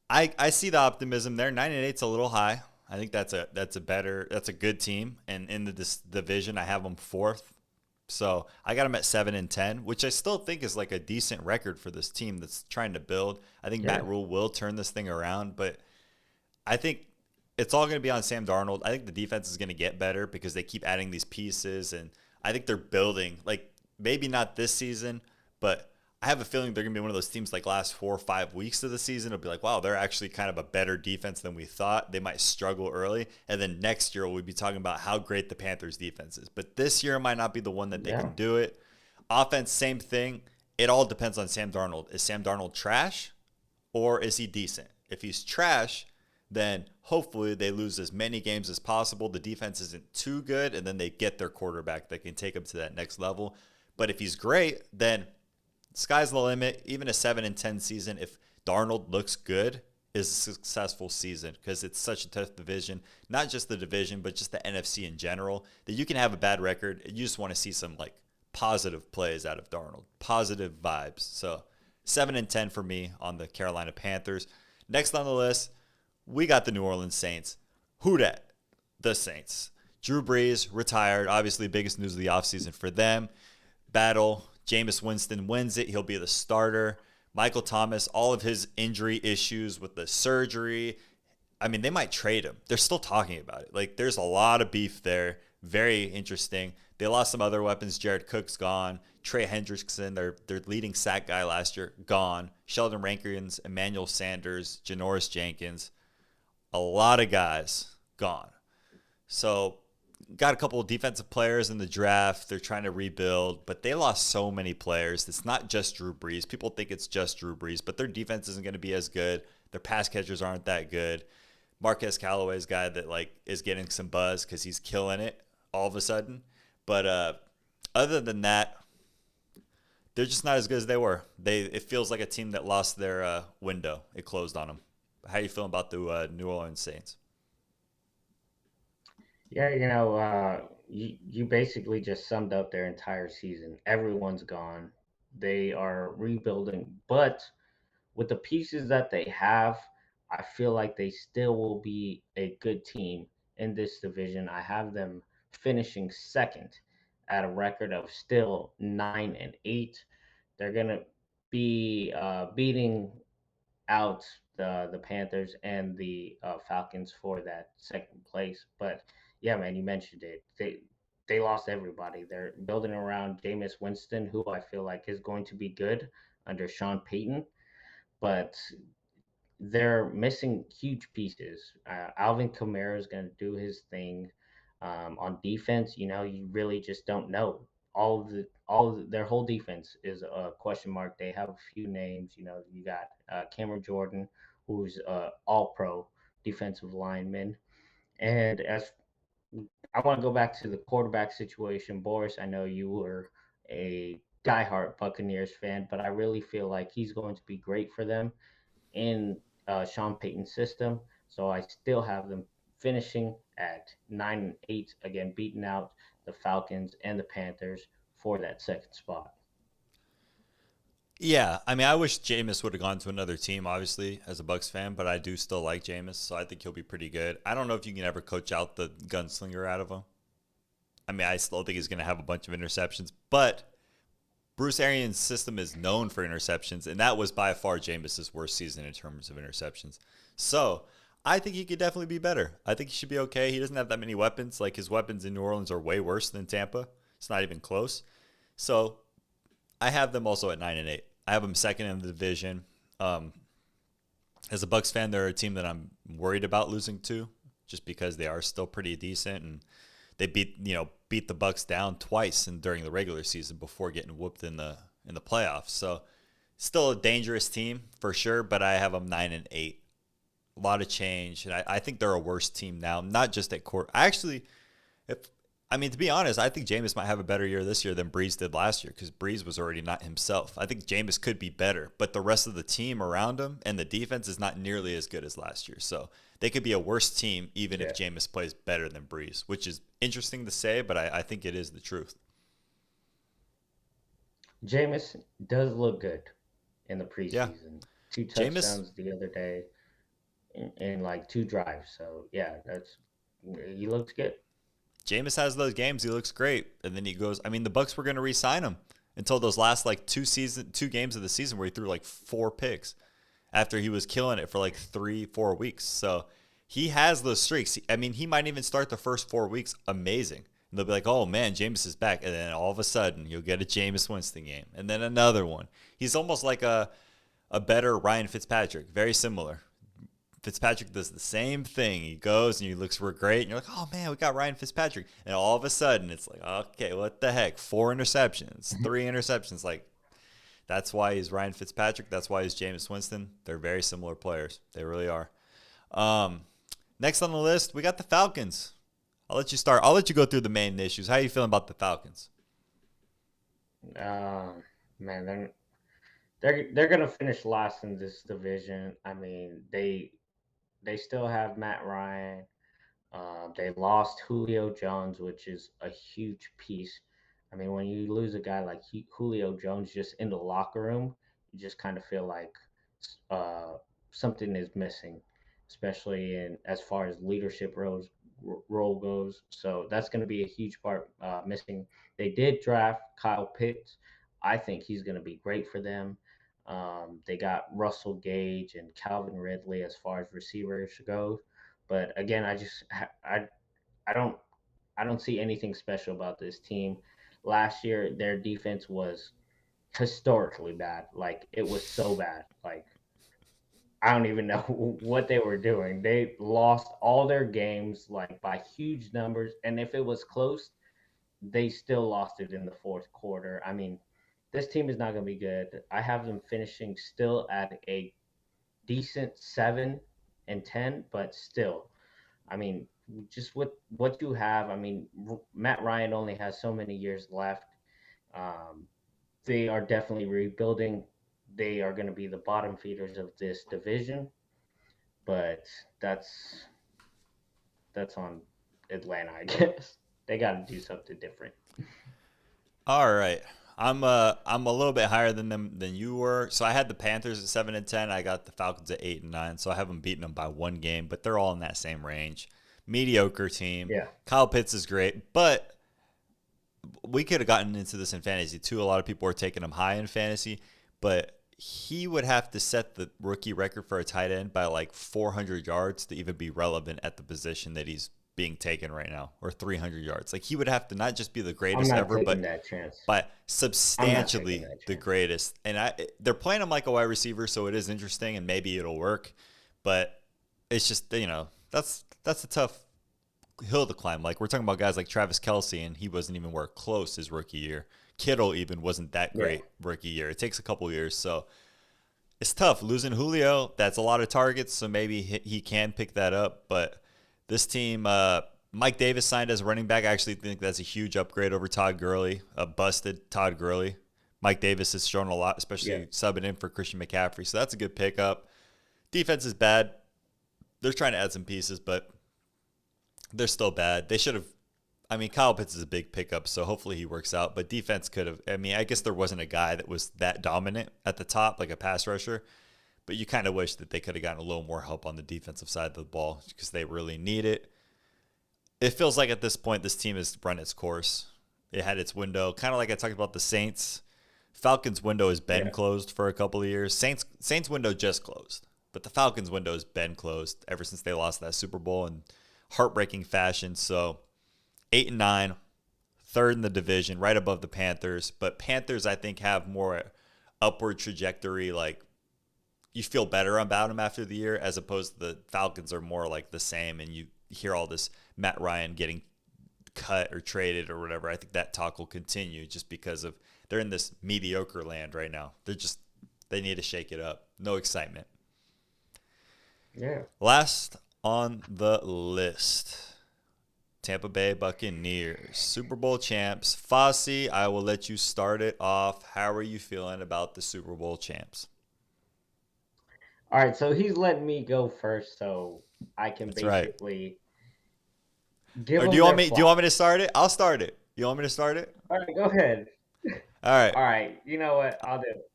I see the optimism there. 9-8's a little high. I think that's a good team. And in this division, I have them fourth. So I got them at 7-10, which I still think is like a decent record for this team that's trying to build. I think Matt Rule will turn this thing around, but I think it's all going to be on Sam Darnold. I think the defense is going to get better because they keep adding these pieces, and I think they're building. Like maybe not this season, but I have a feeling they're going to be one of those teams like last 4 or 5 weeks of the season. It'll be like, wow, they're actually kind of a better defense than we thought. They might struggle early. And then next year we'll be talking about how great the Panthers defense is. But this year might not be the one that they can do it. Offense, same thing. It all depends on Sam Darnold. Is Sam Darnold trash or is he decent? If he's trash, then hopefully they lose as many games as possible. The defense isn't too good, and then they get their quarterback that can take them to that next level. But if he's great, then sky's the limit. Even a 7-10 season, if Darnold looks good, is a successful season because it's such a tough division. Not just the division, but just the NFC in general. That you can have a bad record. You just want to see some like positive plays out of Darnold, positive vibes. So 7-10 for me on the Carolina Panthers. Next on the list, we got the New Orleans Saints. Who dat? The Saints. Drew Brees retired. Obviously, biggest news of the offseason for them. Battle. Jameis Winston wins it. He'll be the starter. Michael Thomas, all of his injury issues with the surgery. I mean, they might trade him. They're still talking about it. Like, there's a lot of beef there. Very interesting. They lost some other weapons. Jared Cook's gone. Trey Hendrickson, their leading sack guy last year, gone. Sheldon Rankins, Emmanuel Sanders, Janoris Jenkins. A lot of guys gone. So got a couple of defensive players in the draft. They're trying to rebuild, but they lost so many players. It's not just Drew Brees. People think it's just Drew Brees, but their defense isn't going to be as good. Their pass catchers aren't that good. Marquez Callaway's guy that like is getting some buzz because he's killing it all of a sudden. But other than that, they're just not as good as they were. It feels like a team that lost their window. It closed on them. How are you feeling about the New Orleans Saints? Yeah, you basically just summed up their entire season. Everyone's gone. They are rebuilding, but with the pieces that they have, I feel like they still will be a good team in this division. I have them finishing second at a record of still 9-8. They're gonna be beating out the Panthers and the Falcons for that second place. But yeah, man, you mentioned it. They lost everybody. They're building around Jameis Winston, who I feel like is going to be good under Sean Payton, but they're missing huge pieces. Alvin Kamara is going to do his thing on defense. You really just don't know. Their whole defense is a question mark. They have a few names. You got Cameron Jordan, who's all pro defensive lineman. And as I want to go back to the quarterback situation, Boris, I know you were a diehard Buccaneers fan, but I really feel like he's going to be great for them in Sean Payton's system. So I still have them finishing at 9-8, again, beating out the Falcons and the Panthers for that second spot. Yeah, I mean, I wish Jameis would have gone to another team, obviously, as a Bucks fan, but I do still like Jameis, so I think he'll be pretty good. I don't know if you can ever coach out the gunslinger out of him. I mean, I still think he's going to have a bunch of interceptions, but Bruce Arians' system is known for interceptions, and that was by far Jameis's worst season in terms of interceptions. So I think he could definitely be better. I think he should be okay. He doesn't have that many weapons. Like his weapons in New Orleans are way worse than Tampa. It's not even close. So I have them also at 9-8. I have them second in the division. As a Bucks fan, they're a team that I'm worried about losing to, just because they are still pretty decent, and they beat the Bucks down twice during the regular season before getting whooped in the playoffs. So still a dangerous team for sure, but I have them 9-8. A lot of change, and I think they're a worse team now. Not just at court. Actually, if I mean, to be honest, I think Jameis might have a better year this year than Breeze did last year because Breeze was already not himself. I think Jameis could be better, but the rest of the team around him and the defense is not nearly as good as last year. So they could be a worse team even if Yeah. Jameis plays better than Breeze, which is interesting to say, but I think it is the truth. Jameis does look good in the Yeah, preseason. Two Jameis touchdowns the other day in like two drives. So yeah, that's he looks good. Jameis has those games. He looks great, and then he goes. I mean, the Bucks were going to re-sign him until those last like two games of the season where he threw like 4 picks after he was killing it for like 3-4 weeks. So he has those streaks. I mean, he might even start the first 4 weeks amazing. And they'll be like, "Oh man, Jameis is back," and then all of a sudden you'll get a Jameis Winston game, and then another one. He's almost like a better Ryan Fitzpatrick, very similar. Fitzpatrick does the same thing. He goes and he looks real great, and you're like, "Oh man, we got Ryan Fitzpatrick." And all of a sudden, it's like, "Okay, what the heck? 4 interceptions, 3 interceptions." Like that's why he's Ryan Fitzpatrick. That's why he's Jameis Winston. They're very similar players. They really are. Um, Next on the list, we got the Falcons. I'll let you start. I'll let you go through the main issues. How are you feeling about the Falcons? Uh, Man, they're gonna finish last in this division. I mean, they still have Matt Ryan. They lost Julio Jones, which is a huge piece. I mean, when you lose a guy like Julio Jones just in the locker room, you just kind of feel like uh, something is missing, especially in as far as leadership role goes. So that's going to be a huge part missing. They did draft Kyle Pitts. I think he's going to be great for them. They got Russell Gage and Calvin Ridley as far as receivers go, but again, I don't I don't see anything special about this team. Last year, their defense was historically bad. Like it was so bad. Like I don't even know what they were doing. They lost all their games like by huge numbers, and if it was close, they still lost it in the fourth quarter. I mean, this team is not going to be good. I have them finishing still at a decent 7-10, but still, I mean, just with what you have, I mean, Matt Ryan only has so many years left. Um, they are definitely rebuilding. They are going to be the bottom feeders of this division, but that's that's on Atlanta, I guess. They got to do something different. All right. I'm a little bit higher than them than you were. So I had the Panthers at 7-10. I got the Falcons at 8-9. So I have them beating them by 1 game, but they're all in that same range. Mediocre team. Yeah, Kyle Pitts is great, but we could have gotten into this in fantasy too. A lot of people are taking him high in fantasy, but he would have to set the rookie record for a tight end by like 400 yards to even be relevant at the position that he's being taken right now, or 300 yards. Like he would have to not just be the I'm greatest not ever, taking but that chance. I'm not taking substantially that the chance. greatest. And they're playing him like a wide receiver, so it is interesting, and maybe it'll work. But it's just that's a tough hill to climb. Like we're talking about guys like Travis Kelsey, and he wasn't even where close his rookie year. Kittle even wasn't that Yeah, great rookie year. It takes a couple years, so it's tough losing Julio. That's a lot of targets, so maybe he can pick that up. But this team, Mike Davis signed as a running back. I actually think that's a huge upgrade over Todd Gurley, a busted Todd Gurley. Mike Davis has shown a lot, yeah, especially subbing in for Christian McCaffrey. So that's a good pickup. Defense is bad. They're trying to add some pieces, but they're still bad. They should have. I mean, Kyle Pitts is a big pickup, so hopefully he works out. But defense could have. I mean, I guess there wasn't a guy that was that dominant at the top, like a pass rusher. But you kind of wish that they could have gotten a little more help on the defensive side of the ball because they really need it. It feels like at this point, this team has run its course. It had its window, kind of like I talked about the Saints. Falcons' window has been yeah. closed for a couple of years. Saints' window just closed, but the Falcons' window has been closed ever since they lost that Super Bowl in heartbreaking fashion. So 8-9, third in the division, right above the Panthers. But Panthers, I think, have more upward trajectory. Like you feel better about them after the year, as opposed to the Falcons are more like the same. And you hear all this Matt Ryan getting cut or traded or whatever. I think that talk will continue just because of they're in this mediocre land right now. They need to shake it up. No excitement. Yeah. Last on the list, Tampa Bay Buccaneers, Super Bowl champs. Fasi, I will let you start it off. How are you feeling about the Super Bowl champs? All right, so he's letting me go first, so I can That's right. basically give Or do them you want their me? Do you want me to flowers. start it? I'll start it. You want me to start it? All right, go ahead. All right. All right, you know what? I'll do it.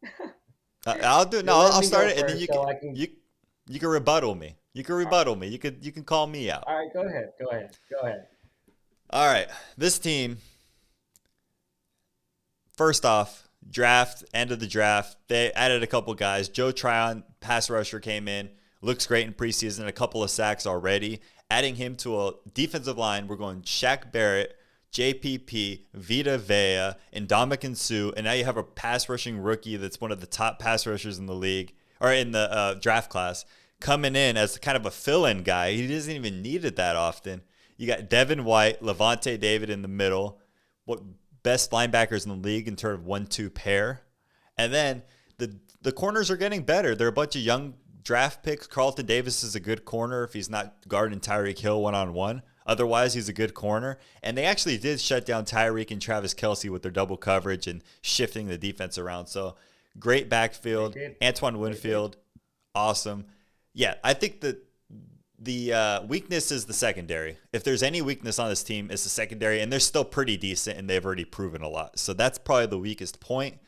I'll do it. No, You let I'll me start go it, and then first, you can so I can. you can rebuttal me. You can rebuttal me. You can call me out. All right, go ahead. Go ahead. Go ahead. All right. This team, first off, draft, end of the draft, they added a couple guys. Joe Tryon, pass rusher, came in, looks great in preseason, a couple of sacks already. Adding him to a defensive line, we're going Shaq Barrett, JPP, Vita Vea, and Dominican Sue, and now you have a pass rushing rookie that's one of the top pass rushers in the league, or in the draft class, coming in as kind of a fill-in guy. He doesn't even need it that often. You got Devin White, Levante David in the middle. What best linebackers in the league in terms of 1-2 pair. And then the corners are getting better. They're a bunch of young draft picks. Carlton Davis is a good corner if he's not guarding Tyreek Hill one-on-one. Otherwise, he's a good corner. And they actually did shut down Tyreek and Travis Kelce with their double coverage and shifting the defense around. So great They backfield. did. Antoine They did. Winfield, awesome. Yeah, I think that the weakness is the secondary. If there's any weakness on this team, it's the secondary, and they're still pretty decent, and they've already proven a lot. So that's probably the weakest point.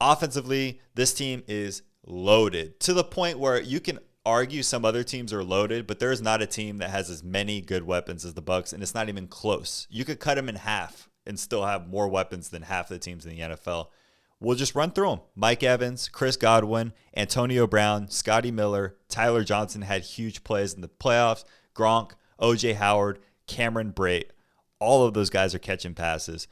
Offensively, this team is loaded to the point where you can argue some other teams are loaded, but there is not a team that has as many good weapons as the Bucks, and it's not even close. You could cut them in half and still have more weapons than half the teams in the NFL. We'll just run through them. Mike Evans, Chris Godwin, Antonio Brown, Scotty Miller, Tyler Johnson had huge plays in the playoffs. Gronk, OJ Howard, Cameron Brate. All of those guys are catching passes.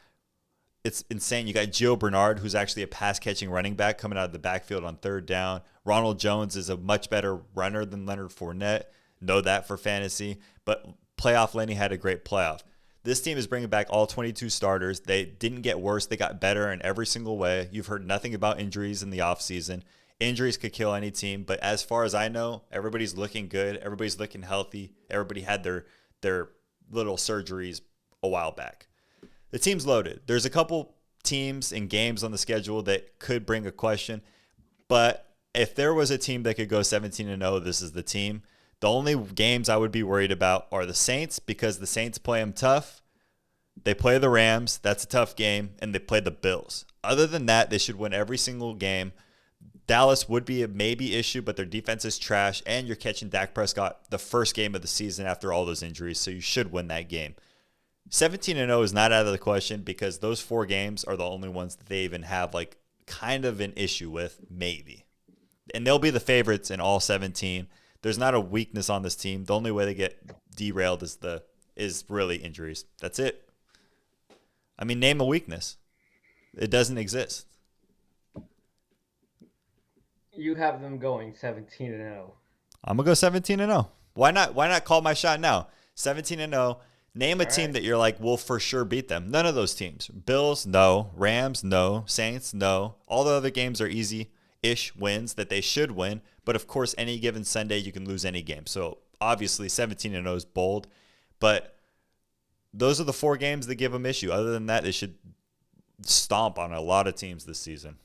It's insane. You got Gio Bernard, who's actually a pass-catching running back coming out of the backfield on third down. Ronald Jones is a much better runner than Leonard Fournette. Know that for fantasy. But playoff Lenny had a great playoff. This team is bringing back all 22 starters. They didn't get worse. They got better in every single way. You've heard nothing about injuries in the offseason. Injuries could kill any team. But as far as I know, everybody's looking good. Everybody's looking healthy. Everybody had their little surgeries a while back. The team's loaded. There's a couple teams and games on the schedule that could bring a question. But if there was a team that could go 17-0, this is the team. The only games I would be worried about are the Saints because the Saints play them tough. They play the Rams. That's a tough game. And they play the Bills. Other than that, they should win every single game. Dallas would be a maybe issue, but their defense is trash. And you're catching Dak Prescott the first game of the season after all those injuries. So you should win that game. 17-0 is not out of the question because those four games are the only ones that they even have like kind of an issue with, maybe. And they'll be the favorites in all 17. There's not a weakness on this team. The only way they get derailed is really injuries. That's it. I mean, name a weakness. It doesn't exist. You have them going 17-0. I'm gonna go 17-0. Why not? Why not call my shot now? 17-0. Name a All team right. that you're like, we'll for sure beat them. None of those teams. Bills, no. Rams, no. Saints, no. All the other games are easy-ish wins that they should win. But of course, any given Sunday, you can lose any game. So obviously, 17-0 is bold. But those are the four games that give them issue. Other than that, they should stomp on a lot of teams this season.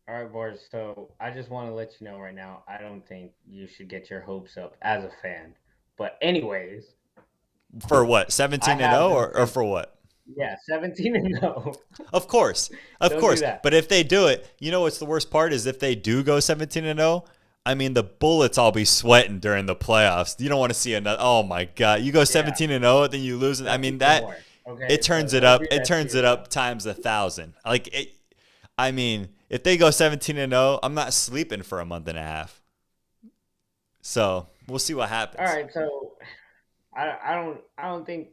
All right, Boris. So I just want to let you know right now, I don't think you should get your hopes up as a fan. But anyways, For what? I 17-0 have them or for what? yeah, 17-0. Of course. Of Don't do course. that. But if they do it, you know what's the worst part is if they do go 17-0, I mean the bullets all be sweating during the playoffs. You don't want to see another oh my god. You go Yeah, 17-0 then you lose. I that's mean even that worse. it Okay, so turns it don't up. do It that to turns it yourself. up times 1,000. Like it, I mean, if they go 17-0, I'm not sleeping for a month and a half. So, we'll see what All happens. right, so I don't think.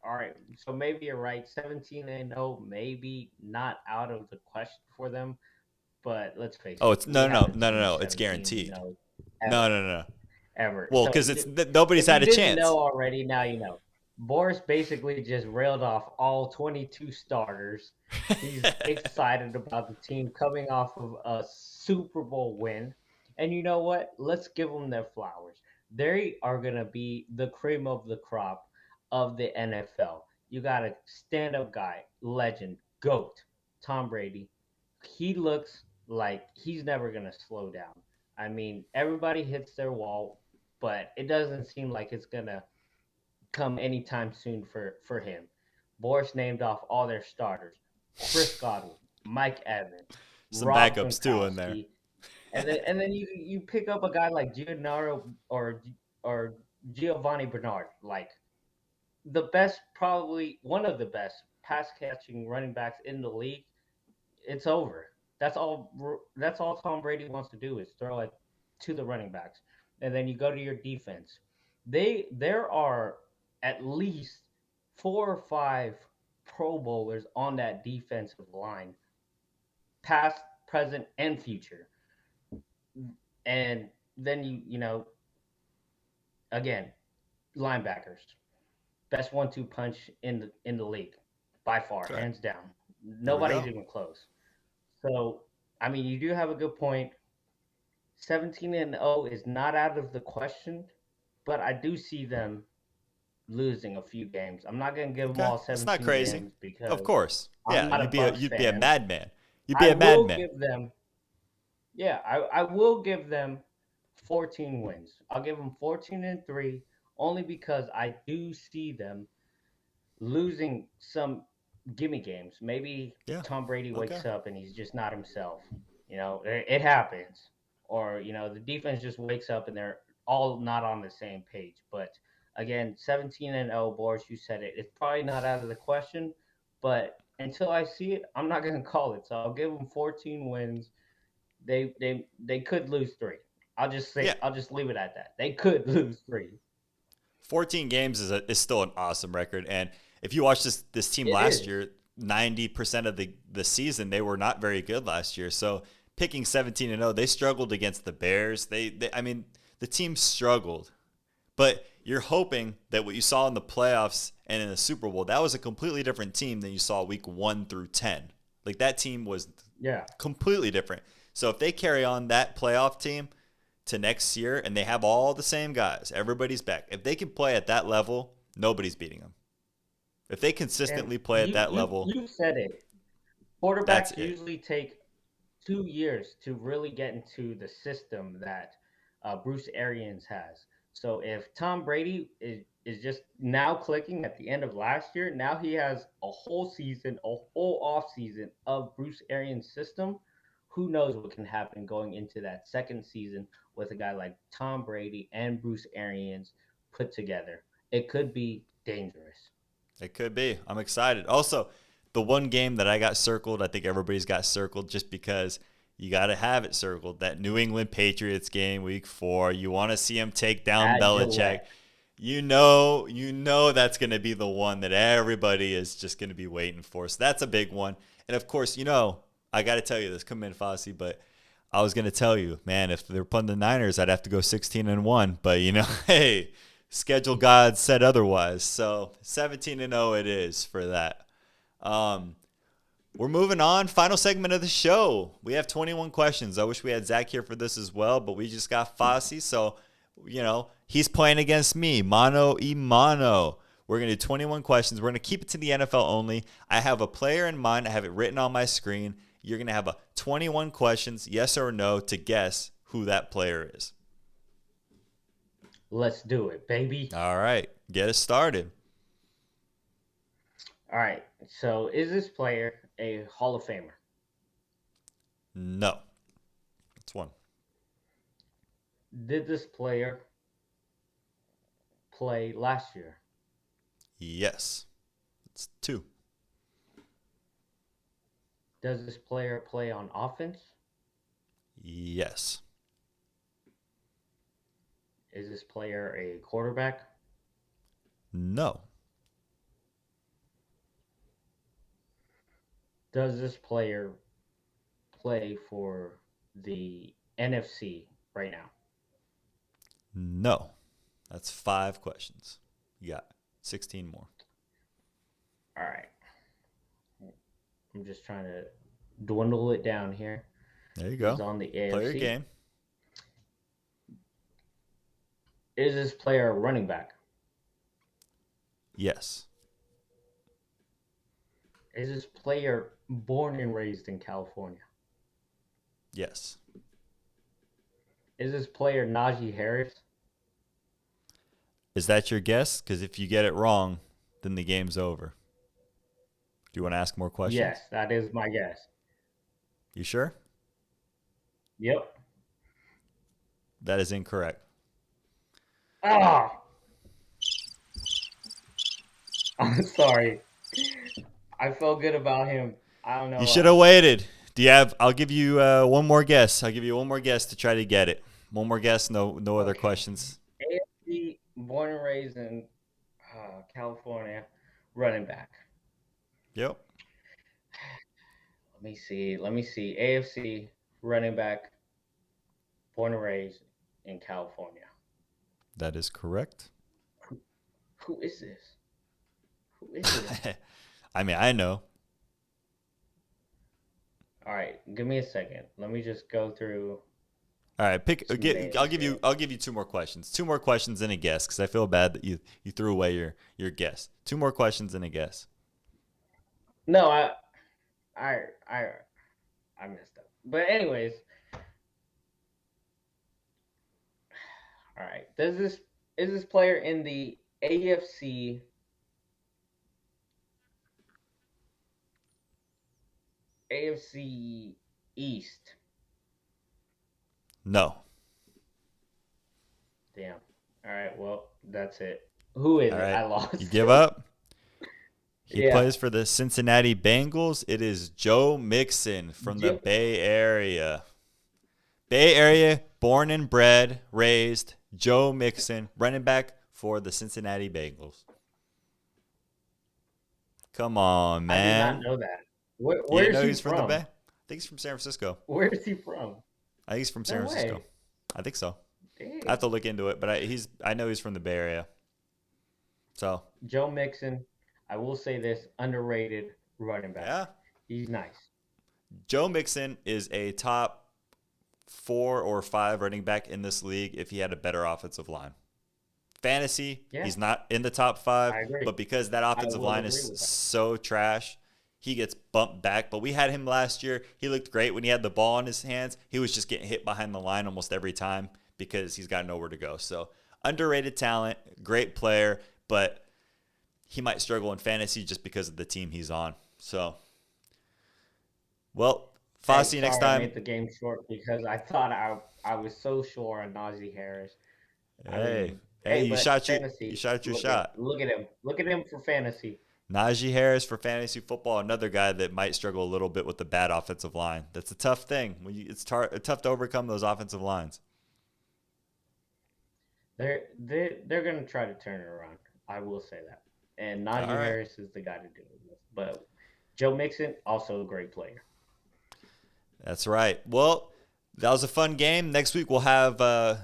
All right, so maybe you're right. 17-0, maybe not out of the question for them. But let's face Oh, it, it's we no no no haven't no no seen no, it's guaranteed. 17-0 No, ever, no, no. ever. Well, So cuz nobody's if you had a didn't chance. know already, now you know. Boris basically just railed off all 22 starters. He's excited about the team coming off of a Super Bowl win. And you know what? Let's give them their flowers. They are going to be the cream of the crop of the NFL. You got a stand up guy, legend, GOAT, Tom Brady. He looks like he's never going to slow down. I mean, everybody hits their wall, but it doesn't seem like it's going to come anytime soon for him. Boris named off all their starters: Chris Godwin, Mike Evans, Some Rob backups too in there. Gronkowski, and then you pick up a guy like Gennaro or Giovanni Bernard, like the best, probably one of the best pass catching running backs in the league. It's over. That's all. That's all Tom Brady wants to do is throw it to the running backs, and then you go to your defense. There are at least 4 or 5 Pro Bowlers on that defensive line, past, present, and future. And then you know again, linebackers, best 1-2 punch in the league by far, Correct. hands down. There we Nobody's go. even close. So, I mean, you do have a good point. 17-0 is not out of the question, but I do see them losing a few games. I'm not going to give them Okay. all That's not 17 crazy. games Of because course. I'm Yeah, not a Bucks you'd be a fan. madman. You'd be I a will madman. give them, yeah, I will give them 14 wins. I'll give them 14-3 only because I do see them losing some gimme games. Maybe Yeah. Tom Brady Okay. wakes up and he's just not himself. It happens. Or, the defense just wakes up and they're all not on the same page. But again, 17-0, Boris, you said it. It's probably not out of the question, but until I see it, I'm not going to call it. So I'll give them 14 wins. They could lose 3. Yeah. I'll just leave it at that. They could lose 3. 14 games is still an awesome record. And if you watch this team It last is. year, 90% of the season they were not very good last year. So picking 17-0, they struggled against the Bears. They I mean, the team struggled. But you're hoping that what you saw in the playoffs and in the Super Bowl, that was a completely different team than you saw week 1 through 10. Like that team was Yeah. completely different. So if they carry on that playoff team to next year and they have all the same guys, everybody's back. If they can play at that level, nobody's beating them. If they And consistently play at you that you level, you said it. that's Quarterbacks it. usually take 2 years to really get into the system that Bruce Arians has. So if Tom Brady is just now clicking at the end of last year, now he has a whole season, a whole off season of Bruce Arians' system. Who knows what can happen going into that second season with a guy like Tom Brady and Bruce Arians put together? It could be dangerous. It could be. I'm excited. Also, the one game that I got circled, I think everybody's got circled just because you got to have it circled. That New England Patriots game, week 4. You want to see him take down At Belichick. Gillette. You know that's going to be the one that everybody is just going to be waiting for. So that's a big one. And of course, I got to tell you this, come in, Fasi, but I was going to tell you, man, if they're playing the Niners, I'd have to go 16-1. But hey, schedule God said otherwise. So 17-0 it is for that. Um, we're moving on. Final segment of the show. We have 21 questions. I wish we had Zach here for this as well, but we just got Fossey. So, he's playing against me. Mano y mano. We're going to do 21 questions. We're going to keep it to the NFL only. I have a player in mind. I have it written on my screen. You're going to have 21 questions, yes or no, to guess who that player is. Let's do it, baby. All right. Get us started. All right. So, is this player a Hall of Famer? No. That's one. Did this player play last year? Yes. It's two. Does this player play on offense? Yes. Is this player a quarterback? No. Does this player play for the NFC right now? No. That's 5 questions. You got 16 more. All right. I'm just trying to dwindle it down here. There you He's go. on the Play your AFC. game. Is this player a running back? Yes. Is this player born and raised in California? Yes. Is this player Najee Harris? Is that your guess? Because if you get it wrong, then the game's over. Do you want to ask more questions? Yes, that is my guess. You sure? Yep. That is incorrect. Ah, I'm sorry. I felt good about him. I don't know. You should have waited. Do you have? I'll give you one more guess. I'll give you one more guess to try to get it. One more guess. No other questions. AFC, born and raised in California, running back. Yep. Let me see. AFC, running back, born and raised in California. That is correct. Who is this? Who is this? I mean, I know. All right, give me a second. Let me just go through. All right, I'll give here. you two more questions. Two more questions and a guess because I feel bad that you threw away your guess. Two more questions and a guess. No, I messed up. But anyways, all right. Is this player in the AFC East? No. Damn. All right. Well, that's it. Who is All it? right. I lost. You give up? He Yeah. plays for the Cincinnati Bengals. It is Joe Mixon from the Bay Area. Bay Area, born and bred, raised. Joe Mixon, running back for the Cincinnati Bengals. Come on, man. I did not know that. Where You is know he he's from? from the Bay? I think he's from San Francisco. Where is he from? I think he's from San No Francisco. way. I think so. Dang. I have to look into it, but I know he's from the Bay Area. So Joe Mixon, I will say this, underrated running back. yeah, He's nice. Joe Mixon is a top 4 or 5 running back in this league if he had a better offensive line. Fantasy, Yeah. he's not in the top I 5, agree. but because that offensive will line agree is with that. so trash, he gets bumped back. But we had him last year. He looked great when he had the ball in his hands. He was just getting hit behind the line almost every time because he's got nowhere to go. So underrated talent, great player, but he might struggle in fantasy just because of the team he's on. So, well, Fasi, Hey, next sorry I time. made the game short because I thought I was so sure on Najee Harris. I Hey, mean, you but shot fantasy, your look shot. Look at him. Look at him for fantasy. Najee Harris for fantasy football, another guy that might struggle a little bit with the bad offensive line. That's a tough thing. It's tough to overcome those offensive lines. They're gonna try to turn it around. I will say that. And Najee All right. Harris is the guy to do it with. But Joe Mixon, also a great player. That's right. Well, that was a fun game. Next week we'll have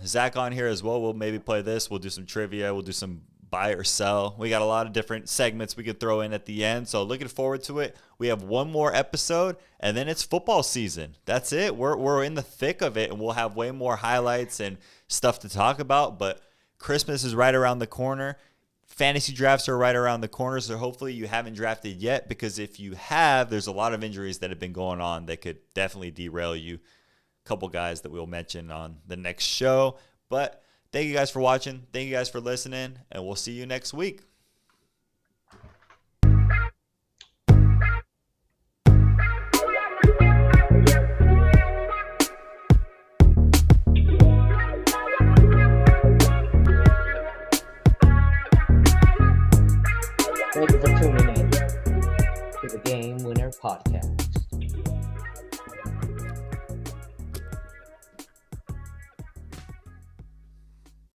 Zach on here as well. We'll maybe play this. We'll do some trivia. We'll do some buy or sell. We got a lot of different segments we could throw in at the end. So looking forward to it. We have one more episode, and then it's football season. That's it. We're in the thick of it, and we'll have way more highlights and stuff to talk about. But Christmas is right around the corner. Fantasy drafts are right around the corner, so hopefully you haven't drafted yet, because if you have, there's a lot of injuries that have been going on that could definitely derail you. A couple guys that we'll mention on the next show. But thank you guys for watching. Thank you guys for listening, and we'll see you next week. Thank you for tuning in to the Game Winner Podcast.